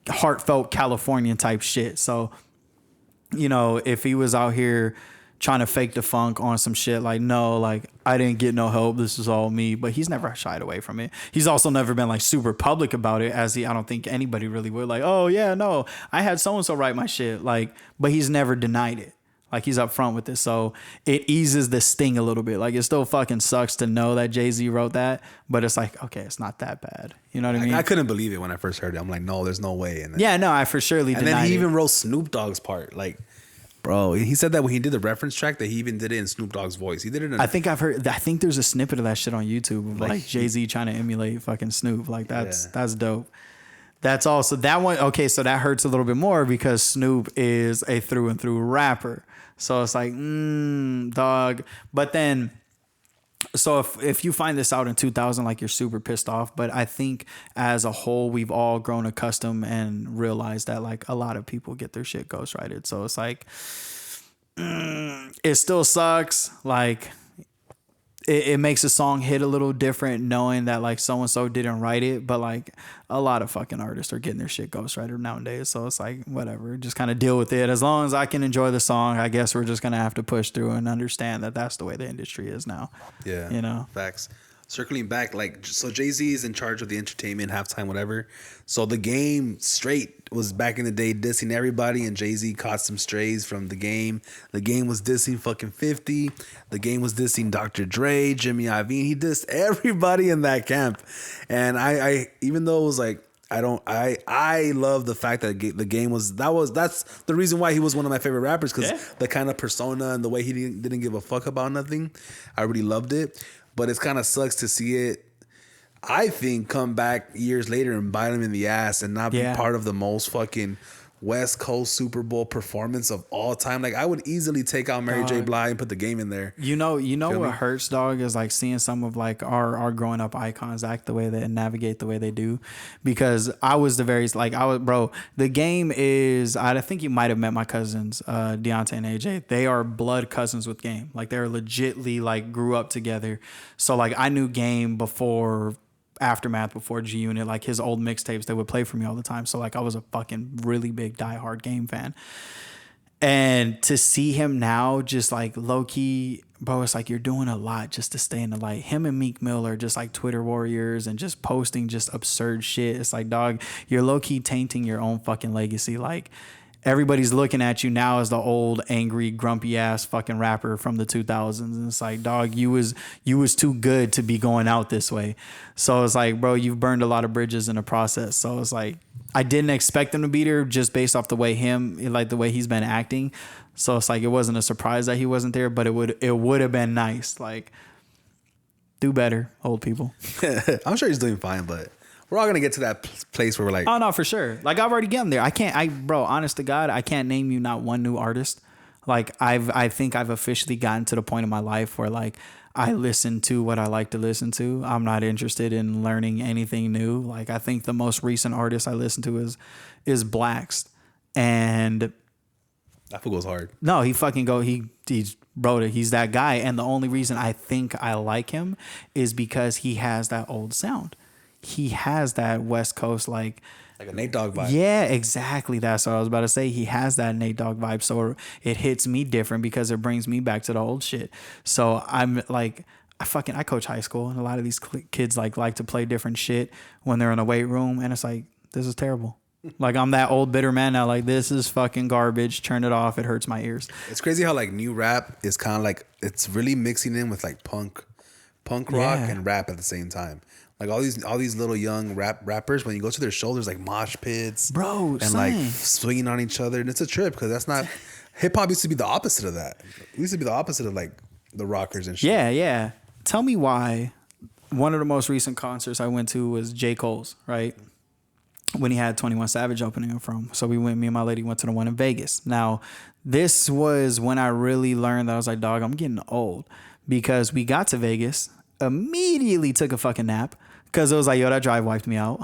heartfelt Californian type shit. So, you know, if he was out here trying to fake the funk on some shit, like, no, like I didn't get no help, this is all me, but he's never shied away from it. He's also never been like super public about it, as I don't think anybody really would, like, oh yeah, no, I had so and so write my shit, like, but he's never denied it. Like he's up front with it. So it eases the sting a little bit. Like it still fucking sucks to know that Jay-Z wrote that, but it's like, okay, it's not that bad. You know what I mean? I couldn't believe it when I first heard it. I'm like, no, there's no way. And then, yeah, no, I for surely denied it. And then he even wrote Snoop Dogg's part. Like Bro, he said that when he did the reference track that he even did it in Snoop Dogg's voice. He did it in I think I've heard. I think there's a snippet of that shit on YouTube of like Jay-Z trying to emulate fucking Snoop. Like that's dope. That's also that one. Okay, so that hurts a little bit more because Snoop is a through and through rapper. So it's like, dog. But then, so if you find this out in 2000, like you're super pissed off. But I think as a whole, we've all grown accustomed and realized that like a lot of people get their shit ghostwrited. So it's like, it still sucks. Like it makes a song hit a little different knowing that like so and so didn't write it, but like a lot of fucking artists are getting their shit ghostwriter nowadays. So it's like whatever, just kind of deal with it. As long as I can enjoy the song, I guess we're just gonna have to push through and understand that that's the way the industry is now. Yeah, you know, facts. Circling back, like, so Jay-Z is in charge of the entertainment, halftime, whatever. So the Game straight was back in the day dissing everybody, and Jay-Z caught some strays from the Game. The Game was dissing fucking 50. The Game was dissing Dr. Dre, Jimmy Iovine. He dissed everybody in that camp. And I even though it was like, I love the fact that the Game that's the reason why he was one of my favorite rappers, because the kind of persona and the way he didn't give a fuck about nothing, I really loved it. But it kind of sucks to see it, I think, come back years later and bite him in the ass and not be part of the most fucking West Coast Super Bowl performance of all time. Like, I would easily take out Mary J. Blige and put the Game in there. You know what hurts, dog, is like seeing some of like our growing up icons act the way they and navigate the way they do. Because I was the Game is, I think you might have met my cousins, Deontay and AJ. They are blood cousins with Game. Like they're legitly like grew up together. So like I knew Game before Aftermath, before G Unit, like his old mixtapes they would play for me all the time. So like I was a fucking really big diehard Game fan. And to see him now just like low key, bro, it's like you're doing a lot just to stay in the light. Him and Meek Mill are just like Twitter warriors and just posting just absurd shit. It's like, dog, you're low key tainting your own fucking legacy. Like everybody's looking at you now as the old, angry, grumpy ass fucking rapper from the 2000s. And it's like, dog, you was too good to be going out this way. So it's like, bro, you've burned a lot of bridges in the process. So it's like, I didn't expect him to be there just based off the way the way he's been acting. So it's like, it wasn't a surprise that he wasn't there, but it would have been nice. Like, do better, old people. I'm sure he's doing fine, but we're all gonna get to that place where we're like, oh no, for sure. Like I've already gotten there. Bro, honest to God, I can't name you not one new artist. Like I think I've officially gotten to the point in my life where like I listen to what I like to listen to. I'm not interested in learning anything new. Like I think the most recent artist I listen to is Blacks, and that fool goes hard. No, he wrote it. He's that guy, and the only reason I think I like him is because he has that old sound. He has that West Coast like a Nate Dogg vibe. Yeah, exactly. That's what I was about to say. He has that Nate Dogg vibe. So it hits me different because it brings me back to the old shit. So I'm like, I coach high school, and a lot of these kids like to play different shit when they're in a weight room, and it's like, this is terrible. Like I'm that old bitter man now. Like this is fucking garbage. Turn it off. It hurts my ears. It's crazy how like new rap is kind of like, it's really mixing in with like punk rock and rap at the same time. Like all these little young rappers, when you go to their shoulders, like mosh pits, bro, and like swinging on each other, and it's a trip because that's not hip hop. Used to be the opposite of that. It used to be the opposite of like the rockers and shit. Yeah. Tell me why. One of the most recent concerts I went to was J. Cole's, right? When he had 21 Savage opening from. So me and my lady went to the one in Vegas. Now, this was when I really learned that I was like, dog, I'm getting old, because we got to Vegas, immediately took a fucking nap. Because it was like, yo, that drive wiped me out.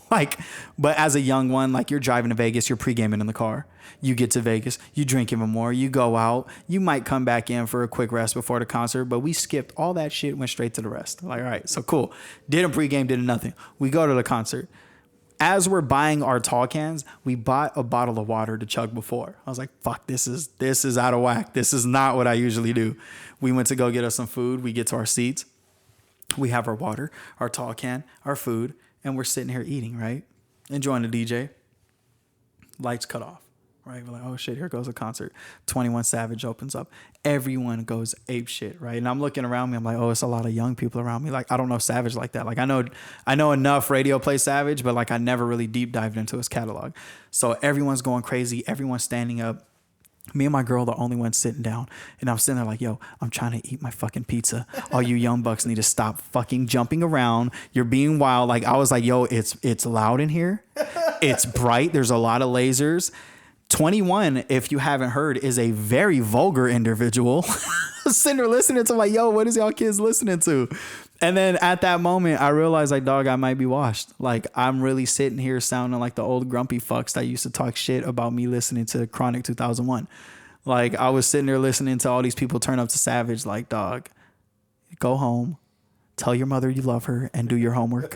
Like, but as a young one, like you're driving to Vegas, you're pre-gaming in the car. You get to Vegas, you drink even more, you go out, you might come back in for a quick rest before the concert, but we skipped all that shit, went straight to the rest. Like, all right, so cool. Didn't pre-game, did nothing. We go to the concert. As we're buying our tall cans, we bought a bottle of water to chug before. I was like, fuck, this is out of whack. This is not what I usually do. We went to go get us some food. We get to our seats. We have our water, our tall can, our food, and we're sitting here eating, right? Enjoying the DJ. Lights cut off, right? We're like, oh shit, here goes a concert. 21 Savage opens up. Everyone goes ape shit, right? And I'm looking around me. I'm like, oh, it's a lot of young people around me. Like, I don't know Savage like that. Like, I know enough radio play Savage, but like I never really deep dived into his catalog. So everyone's going crazy. Everyone's standing up. Me and my girl, the only ones sitting down. And I'm sitting there like, yo, I'm trying to eat my fucking pizza. All you young bucks need to stop fucking jumping around. You're being wild. Like, I was like, yo, it's loud in here. It's bright. There's a lot of lasers. 21, if you haven't heard, is a very vulgar individual. Sitting there listening to like, yo, what is y'all kids listening to? And then at that moment, I realized like, dog, I might be washed. Like, I'm really sitting here sounding like the old grumpy fucks that used to talk shit about me listening to Chronic 2001. Like, I was sitting there listening to all these people turn up to Savage. Like, dog, go home, tell your mother you love her, and do your homework.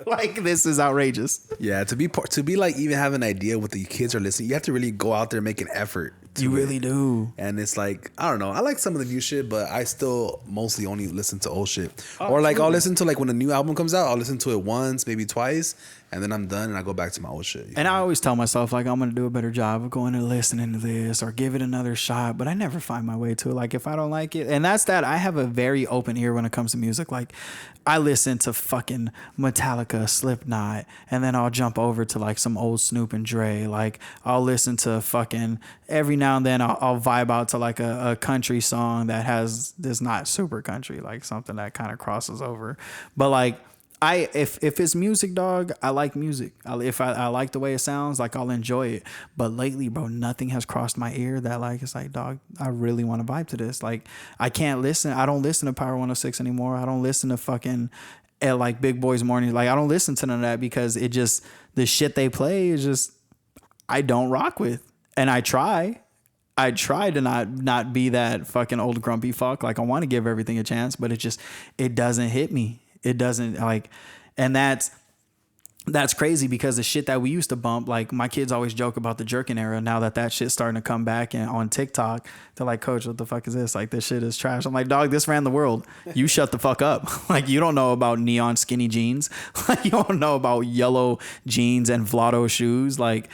Like, this is outrageous. Yeah, to be like even have an idea what the kids are listening, you have to really go out there and make an effort. You really do. And it's like, I don't know. I like some of the new shit, but I still mostly only listen to old shit. Or like I'll listen to like when a new album comes out, I'll listen to it once, maybe twice, and then I'm done and I go back to my old shit. And I always tell myself like I'm gonna do a better job of going and listening to this or give it another shot, but I never find my way to it. Like if I don't like it, and that's that. I have a very open ear when it comes to music. Like I listen to fucking Metallica, Slipknot, and then I'll jump over to like some old Snoop and Dre. Like I'll listen to fucking every now and then I'll vibe out to like a country song that has this not super country, like something that kind of crosses over. But like if it's music, dog, I like music. If I like the way it sounds, like I'll enjoy it. But lately, bro, nothing has crossed my ear that like it's like, dog, I really want to vibe to this. Like I can't listen. I don't listen to Power 106 anymore. I don't listen to fucking like Big Boys Morning. Like I don't listen to none of that because it just the shit they play is just I don't rock with. And I try to not be that fucking old grumpy fuck. Like I want to give everything a chance, but it doesn't hit me. It doesn't like, and that's crazy because the shit that we used to bump, like my kids always joke about the jerking era. Now that shit's starting to come back and on TikTok, they're like, Coach, what the fuck is this? Like this shit is trash. I'm like, dog, this ran the world. You shut the fuck up. Like you don't know about neon skinny jeans. Like you don't know about yellow jeans and Vlado shoes. Like,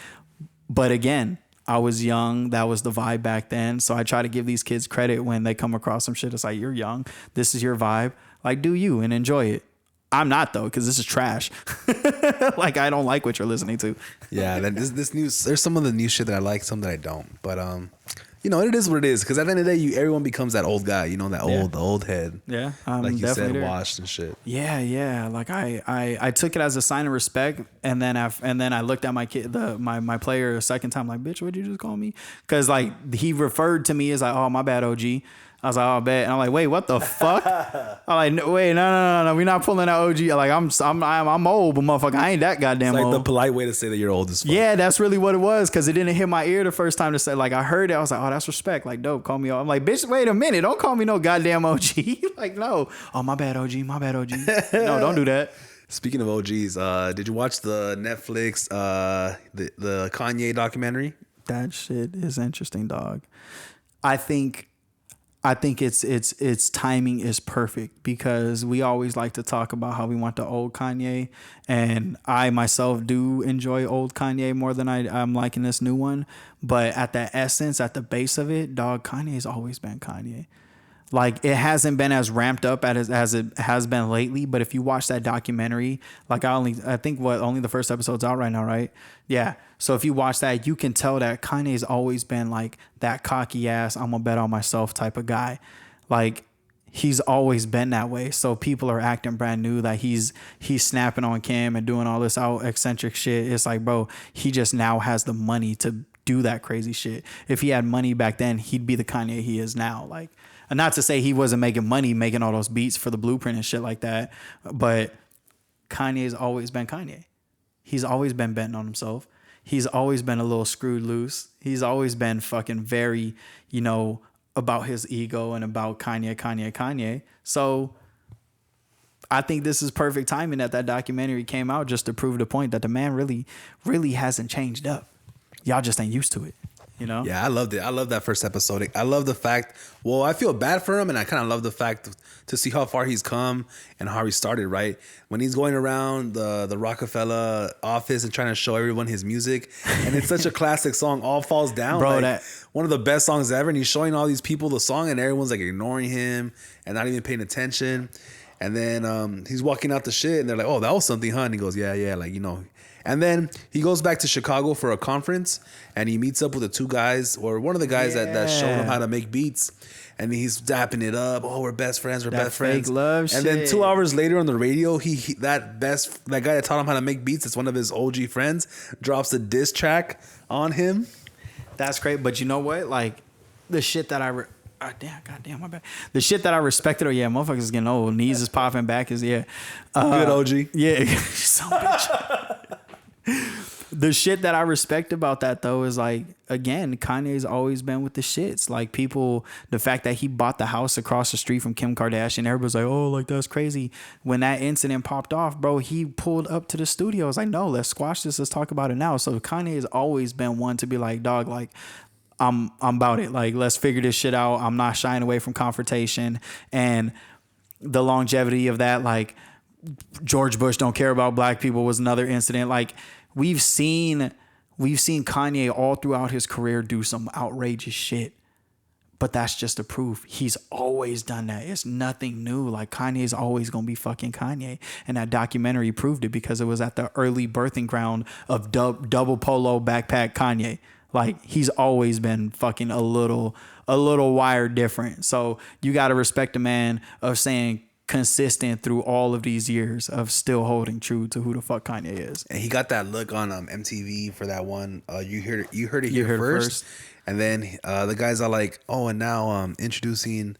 but again, I was young. That was the vibe back then. So I try to give these kids credit when they come across some shit. It's like, you're young. This is your vibe. Like, do you and enjoy it. I'm not though, because this is trash. Like, I don't like what you're listening to. Yeah, this new. There's some of the new shit that I like, some that I don't. But you know, it is what it is. Because at the end of the day, everyone becomes that old guy. You know, that the old head. Yeah, like you said, washed and shit. Yeah. Like I took it as a sign of respect, and then I looked at my kid, my player a second time, like, bitch, what'd you just call me? Because like he referred to me as like, oh my bad, OG. I was like, oh, bet. And I'm like, wait, what the fuck? I'm like, no, wait, no. We're not pulling that OG. Like, I'm old, but motherfucker, I ain't that goddamn old. It's like old. the polite way to say that you're old as fuck. Yeah, that's really what it was, because it didn't hit my ear the first time to say. Like, I heard it. I was like, oh, that's respect. Like, dope, call me. I'm like, bitch, wait a minute. Don't call me no goddamn OG. Like, no. Oh, my bad, OG. My bad, OG. No, don't do that. Speaking of OGs, did you watch the Netflix, the Kanye documentary? That shit is interesting, dog. I think its timing is perfect, because we always like to talk about how we want the old Kanye, and I myself do enjoy old Kanye more than I'm liking this new one. But at the essence, at the base of it, dog, Kanye's always been Kanye. Like, it hasn't been as ramped up as it has been lately. But if you watch that documentary, like only the first episode's out right now, right? Yeah. So if you watch that, you can tell that Kanye's always been like that cocky ass, I'm gonna bet on myself type of guy. Like, he's always been that way. So people are acting brand new that he's snapping on Kim and doing all this out eccentric shit. It's like, bro, he just now has the money to do that crazy shit. If he had money back then, he'd be the Kanye he is now. Like, and not to say he wasn't making money making all those beats for the Blueprint and shit like that, but Kanye's always been Kanye. He's always been betting on himself. He's always been a little screwed loose. He's always been fucking very, about his ego and about Kanye. So I think this is perfect timing that documentary came out, just to prove the point that the man really, really hasn't changed up. Y'all just ain't used to it. Yeah, I loved it. I love that first episode. I love the fact, I feel bad for him, and I kind of love the fact to see how far he's come and how he started, right? When he's going around the Rockefeller office and trying to show everyone his music, and it's such a classic song, All Falls Down. Bro, like, one of the best songs ever, and he's showing all these people the song, and everyone's like ignoring him and not even paying attention. And then he's walking out the shit, and they're like, oh, that was something, huh? And he goes, yeah, like, And then he goes back to Chicago for a conference, and he meets up with the two guys, or one of the guys that showed him how to make beats. And he's dapping it up. Oh, we're best friends. We're best friends. Love and then 2 hours later on the radio, that guy that taught him how to make beats, it's one of his OG friends, drops a diss track on him. That's great. But you know what? Like the shit that goddamn, my bad. The shit that I respected. Oh yeah, motherfuckers is getting old. Knees is popping, back is good OG. Yeah, some bitch. The shit that I respect about that though is like, again, Kanye's always been with the shits. Like people, the fact that he bought the house across the street from Kim Kardashian, everybody's like, oh, like that's crazy. When that incident popped off, bro, he pulled up to the studio. I was like, no, let's squash this. Let's talk about it now. So Kanye has always been one to be like, dog, like I'm about it. Like, let's figure this shit out. I'm not shying away from confrontation. And the longevity of that, like George Bush don't care about black people was another incident. Like we've seen Kanye all throughout his career do some outrageous shit, but that's just a proof. He's always done that. It's nothing new. Like Kanye's always going to be fucking Kanye. And that documentary proved it because it was at the early birthing ground of double polo backpack Kanye. Like he's always been fucking a little wired different. So you got to respect a man of saying consistent through all of these years of still holding true to who the fuck Kanye is. And he got that look on MTV for that one. You heard it here first. And then the guys are like, oh, and now introducing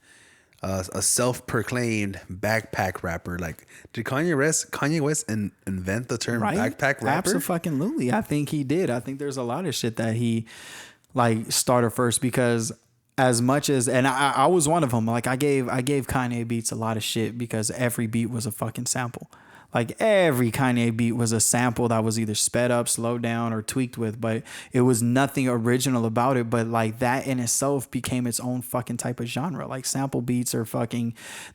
a self-proclaimed backpack rapper. Like, did Kanye West invent the term backpack rapper? Absolutely. I think he did. I think there's a lot of shit that he like started first because as much as, and I was one of them. Like I gave Kanye beats a lot of shit because every beat was a fucking sample. Like every Kanye beat was a sample that was either sped up, slowed down, or tweaked with, but it was nothing original about it. But like that in itself became its own fucking type of genre. Like sample beats are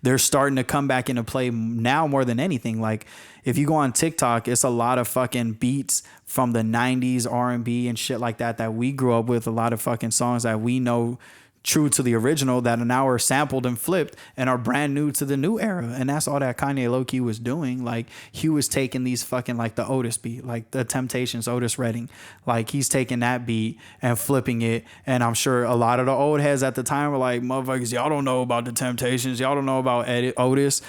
they're starting to come back into play now more than anything. Like if you go on TikTok, it's a lot of fucking beats from the 90s R&B and shit like that we grew up with. A lot of fucking songs that we know true to the original that now are sampled and flipped and are brand new to the new era. And that's all that Kanye low-key was doing. Like he was taking these fucking like the Otis beat, like the Temptations, Otis Redding. Like he's taking that beat and flipping it. And I'm sure a lot of the old heads at the time were like, motherfuckers, y'all don't know about the Temptations. Y'all don't know about Otis.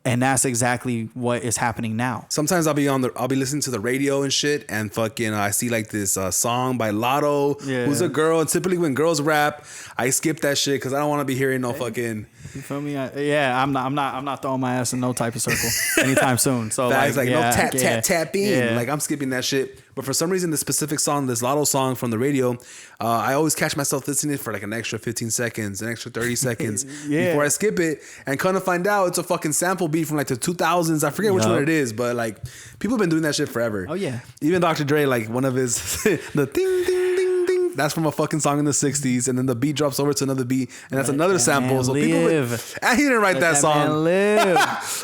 And that's exactly what is happening now. Sometimes I'll be listening to the radio and shit, and fucking I see like this song by Lotto, who's a girl. And typically when girls rap, I skip that shit because I don't want to be hearing no fucking. You feel me? I'm not throwing my ass in no type of circle anytime soon. So no tap in. Yeah. Like I'm skipping that shit. But for some reason, this specific song, this Lotto song from the radio, I always catch myself listening for like an extra 15 seconds, an extra 30 seconds before I skip it. And kind of find out it's a fucking sample beat from like the 2000s. I forget which one it is, but like people have been doing that shit forever. Oh, yeah. Even Dr. Dre, like one of his, the ding, ding, ding, ding, that's from a fucking song in the 60s. And then the beat drops over to another beat. And that's another sample. So people, he didn't write that song.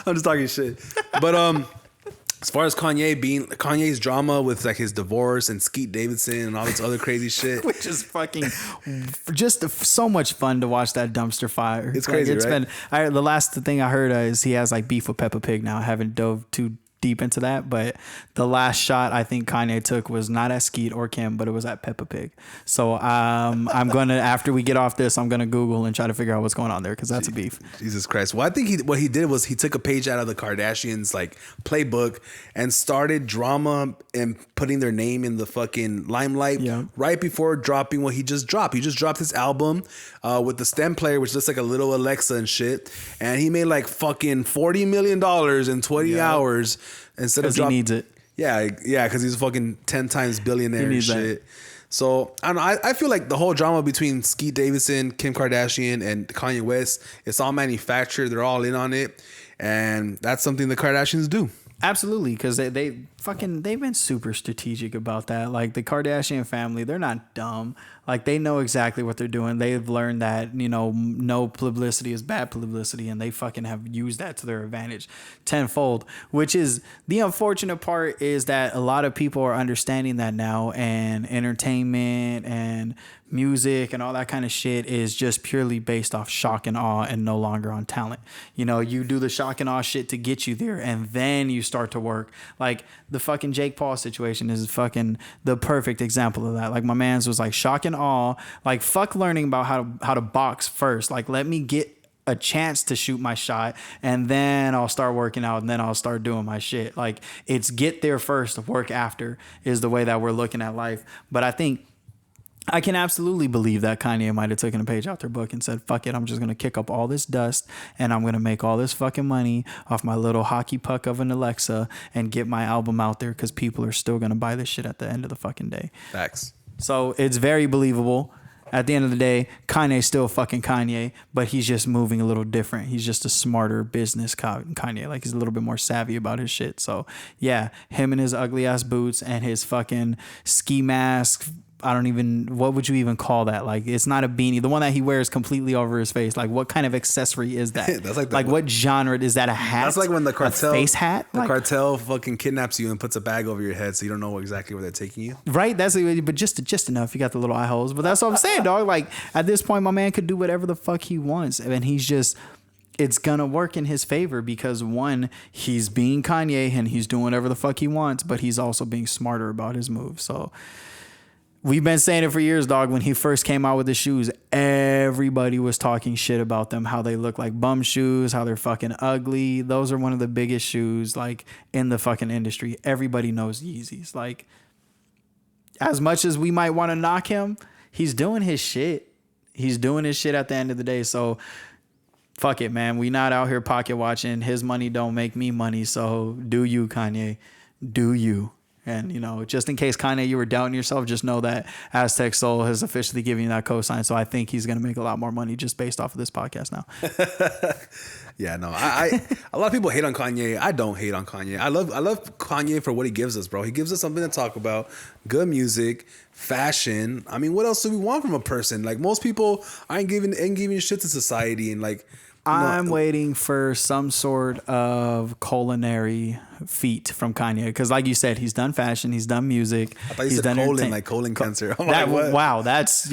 I'm just talking shit. But, as far as Kanye's drama with like his divorce and Skeet Davidson and all this other crazy shit, which is fucking just so much fun to watch that dumpster fire. It's crazy, right? The last thing I heard is he has like beef with Peppa Pig now. I haven't dove too deep into that, but the last shot I think Kanye took was not at Skeet or Kim, but it was at Peppa Pig. So I'm gonna, after we get off this, I'm gonna Google and try to figure out what's going on there because that's a beef. Jesus Christ. Well, I think what he did was he took a page out of the Kardashians like playbook and started drama and putting their name in the fucking limelight right before dropping what he just dropped. He just dropped his album with the stem player, which looks like a little Alexa and shit, and he made like fucking $40 million in 20 hours. Instead of he needs it. Yeah, because he's a fucking 10 times billionaire and shit. That. So I don't know. I feel like the whole drama between Skeet Davidson, Kim Kardashian, and Kanye West, it's all manufactured. They're all in on it, and that's something the Kardashians do. Absolutely, because they've been super strategic about that. Like the Kardashian family, they're not dumb. Like they know exactly what they're doing. They've learned that, no publicity is bad publicity, and they fucking have used that to their advantage tenfold. Which is the unfortunate part, is that a lot of people are understanding that now, and entertainment and music and all that kind of shit is just purely based off shock and awe and no longer on talent. You do the shock and awe shit to get you there, and then you start to work. Like the fucking Jake Paul situation is fucking the perfect example of that. Like my man's was like shock and awe. Like fuck learning about how to box first. Like let me get a chance to shoot my shot and then I'll start working out and then I'll start doing my shit. Like it's get there first, work after is the way that we're looking at life. But I think I can absolutely believe that Kanye might have taken a page out their book and said, fuck it, I'm just going to kick up all this dust and I'm going to make all this fucking money off my little hockey puck of an Alexa and get my album out there because people are still going to buy this shit at the end of the fucking day. Facts. So it's very believable. At the end of the day, Kanye's still fucking Kanye, but he's just moving a little different. He's just a smarter business Kanye. Like he's a little bit more savvy about his shit. So yeah, him and his ugly ass boots and his fucking ski mask. What would you even call that? Like, it's not a beanie. The one that he wears completely over his face. Like, what kind of accessory is that? That's like what genre? Is that a hat? That's like when the cartel, a face hat? The cartel fucking kidnaps you and puts a bag over your head so you don't know exactly where they're taking you. Right? But just enough. You got the little eye holes. But that's what I'm saying, dog. Like, at this point, my man could do whatever the fuck he wants. And he's just... It's gonna work in his favor because one, he's being Kanye and he's doing whatever the fuck he wants, but he's also being smarter about his moves. So... We've been saying it for years, dog. When he first came out with the shoes, everybody was talking shit about them, how they look like bum shoes, how they're fucking ugly. Those are one of the biggest shoes, like, in the fucking industry. Everybody knows Yeezys. Like, as much as we might want to knock him, he's doing his shit. He's doing his shit at the end of the day. So, fuck it, man. We not out here pocket watching. His money don't make me money. So, do you, Kanye. Do you. And, you know, just in case, Kanye, you were doubting yourself, just know that Aztec Soul has officially given you that cosign. So I think he's going to make a lot more money just based off of this podcast now. Yeah, no, a lot of people hate on Kanye. I don't hate on Kanye. I love Kanye for what he gives us, bro. He gives us something to talk about, good music, fashion. I mean, what else do we want from a person? Like most people ain't giving shit to society and like. I'm waiting for some sort of culinary feat from Kanye because, like you said, he's done fashion, he's done music. I thought you said colon, like colon cancer. I'm like, what? Wow, that's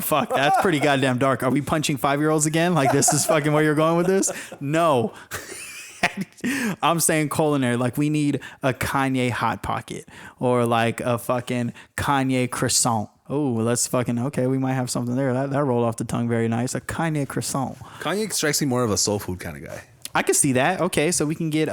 fuck. That's pretty goddamn dark. Are we punching 5-year-olds again? Like this is fucking where you're going with this? No. I'm saying culinary. Like we need a Kanye Hot Pocket or like a fucking Kanye croissant. Oh, let's fucking, okay, we might have something there. That rolled off the tongue very nice. A Kanye croissant. Kanye strikes me more of a soul food kind of guy. I could see that. Okay, so we can get,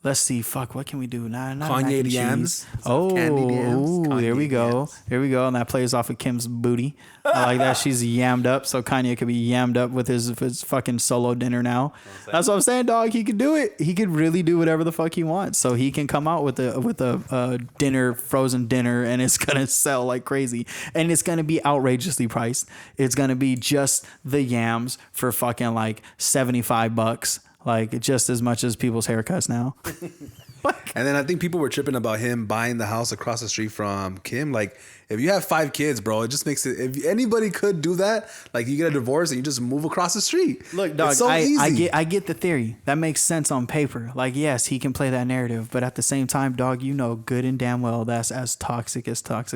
let's see, fuck, what can we do? Not Kanye yams. Oh, candied yams. There we go. Yams. There we go. And that plays off of Kim's booty. I like that. She's yammed up. So Kanye could be yammed up with his fucking solo dinner now. That's what I'm saying, dog. He could do it. He could really do whatever the fuck he wants. So he can come out with a dinner, frozen dinner, and it's going to sell like crazy. And it's going to be outrageously priced. It's going to be just the yams for fucking like $75. Like just as much as people's haircuts now. And then I think people were tripping about him buying the house across the street from Kim. Like, if you have 5 kids, bro, it just makes it. If anybody could do that, like you get a divorce and you just move across the street. Look, dog, it's so easy. I get the theory. That makes sense on paper. Like, yes, he can play that narrative, but at the same time, dog, you know good and damn well that's as toxic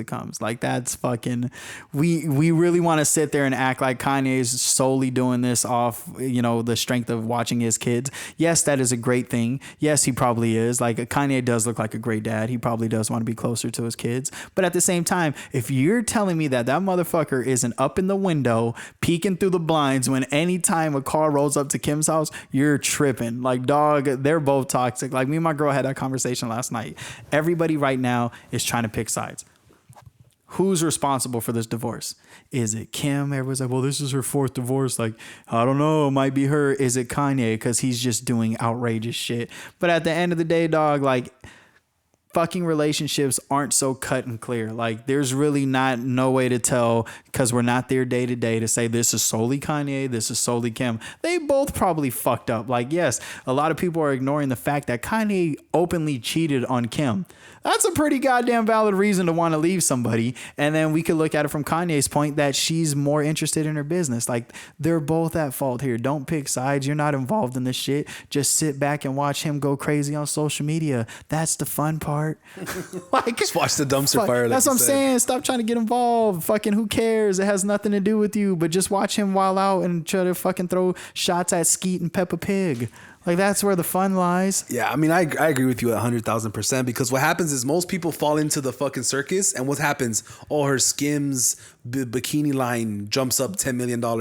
comes. Like, that's fucking. We really want to sit there and act like Kanye is solely doing this off, you know, the strength of watching his kids. Yes, that is a great thing. Yes, he probably is. Like, Kanye does look like a great dad. He probably does want to be closer to his kids. But at the same time, if you're telling me that motherfucker isn't up in the window peeking through the blinds when anytime a car rolls up to Kim's house, you're tripping. Like, dog, they're both toxic. Like, me and my girl had that conversation last night. Everybody right now is trying to pick sides. Who's responsible for this divorce? Is it Kim? Everyone's like, well, this is her 4th divorce. Like, I don't know. It might be her. Is it Kanye? Because he's just doing outrageous shit. But at the end of the day, dog, like, fucking relationships aren't so cut and clear. Like, there's really no way to tell because we're not there day to day to say this is solely Kanye, this is solely Kim. They both probably fucked up. Like, yes, a lot of people are ignoring the fact that Kanye openly cheated on Kim. That's a pretty goddamn valid reason to want to leave somebody. And then we could look at it from Kanye's point that she's more interested in her business. Like, they're both at fault here. Don't pick sides. You're not involved in this shit. Just sit back and watch him go crazy on social media. That's the fun part. Like, just watch the dumpster fire. Like that's what I'm saying. Stop trying to get involved. Fucking who cares? It has nothing to do with you. But just watch him wild out and try to fucking throw shots at Skeet and Peppa Pig. Like, that's where the fun lies. Yeah, I mean, I agree with you 100,000% because what happens is most people fall into the fucking circus, and what happens? Oh, her Skims bikini line jumps up $10 million. Oh,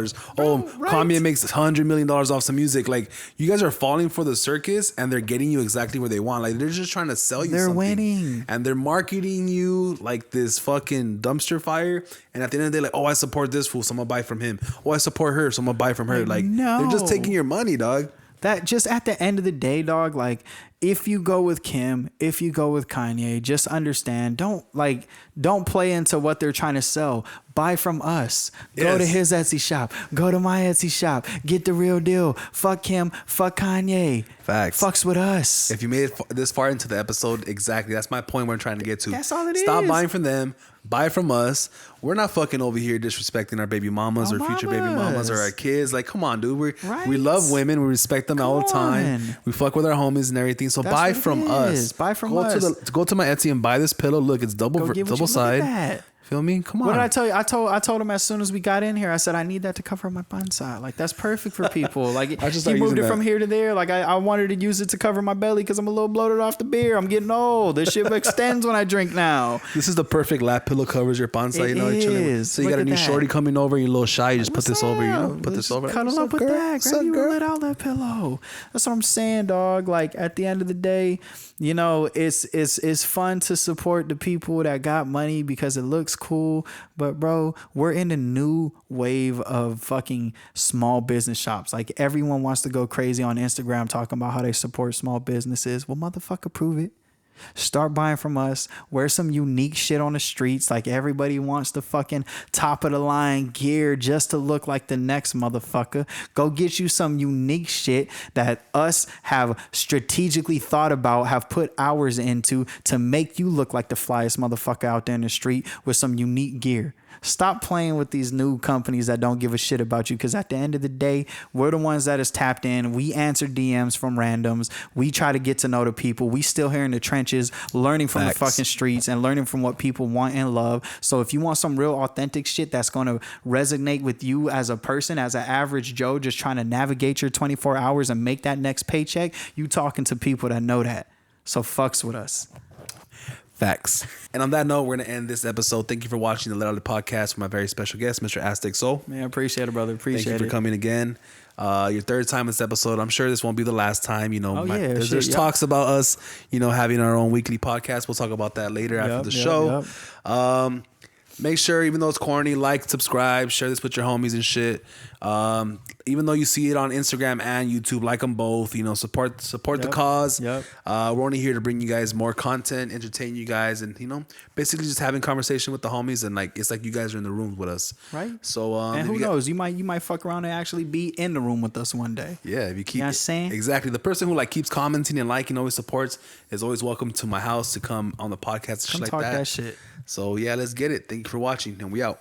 right. Kanye makes $100 million off some music. Like, you guys are falling for the circus, and they're getting you exactly where they want. Like, they're just trying to sell you something. They're winning. And they're marketing you like this fucking dumpster fire. And at the end of the day, like, oh, I support this fool, so I'm going to buy from him. Oh, I support her, so I'm going to buy from her. Like, no. They're just taking your money, dog. That just at the end of the day, dog, like, if you go with Kim, if you go with Kanye, just understand, don't play into what they're trying to sell. Buy from us. Go to his Etsy shop. Go to my Etsy shop. Get the real deal. Fuck Kim. Fuck Kanye. Facts. Fucks with us. If you made it this far into the episode, exactly. That's my point we're trying to get to. That's all it is. Stop buying from them. Buy from us. We're not fucking over here disrespecting our baby mamas or future baby mamas or our kids. Like, come on, dude. We love women. We respect them all the time. We fuck with our homies and everything. So buy from us. Buy from us. Go to my Etsy and buy this pillow. Look, it's double side. Feel me? Come on. What did I tell you? I told him as soon as we got in here, I said, I need that to cover my bonsai. Like, that's perfect for people. Like, he moved it from here to there. Like, I wanted to use it to cover my belly because I'm a little bloated off the beer. I'm getting old. This shit extends when I drink now. This is the perfect lap pillow, covers your bonsai. Chilling. So you got a new shorty coming over, you're a little shy. You just put this over, Put this over. Cuddle up with that. Grab you a little outlet pillow. That's what I'm saying, dog. Like, at the end of the day, you know, it's fun to support the people that got money because it looks cool. But bro, we're in a new wave of fucking small business shops. Like, everyone wants to go crazy on Instagram talking about how they support small businesses. Well, motherfucker, prove it. Start buying from us. Wear some unique shit on the streets. Like, everybody wants the fucking top of the line gear just to look like the next motherfucker. Go get you some unique shit that us have strategically thought about, have put hours into to make you look like the flyest motherfucker out there in the street with some unique gear. Stop playing with these new companies that don't give a shit about you, because at the end of the day, we're the ones that is tapped in. We answer DMs from randoms. We try to get to know the people. We still here in the trenches, learning from the fucking streets and learning from what people want and love. So if you want some real authentic shit that's going to resonate with you as a person, as an average Joe just trying to navigate your 24 hours and make that next paycheck, you talking to people that know that. So fucks with us. Facts. And on that note, we're going to end this episode. Thank you for watching the Literally Podcast with my very special guest, Mr. Aztec Soul. Man, appreciate it, brother. Appreciate it. Thank you for coming again. Your third time in this episode. I'm sure this won't be the last time. You know, there's talks about us, you know, having our own weekly podcast. We'll talk about that later after the show. Make sure, even though it's corny, like, subscribe, share this with your homies and shit. Even though you see it on Instagram and YouTube, like them both. You know, support the cause. We're only here to bring you guys more content, entertain you guys, and, you know, basically just having conversation with the homies, and like it's like you guys are in the room with us, right? So and who knows, you might fuck around and actually be in the room with us one day. Yeah, if you keep, you know what I'm saying? Exactly. The person who like keeps commenting and liking, always supports, is always welcome to my house to come on the podcast. Come like talk that shit. So yeah, let's get it. Thank you for watching, and we out.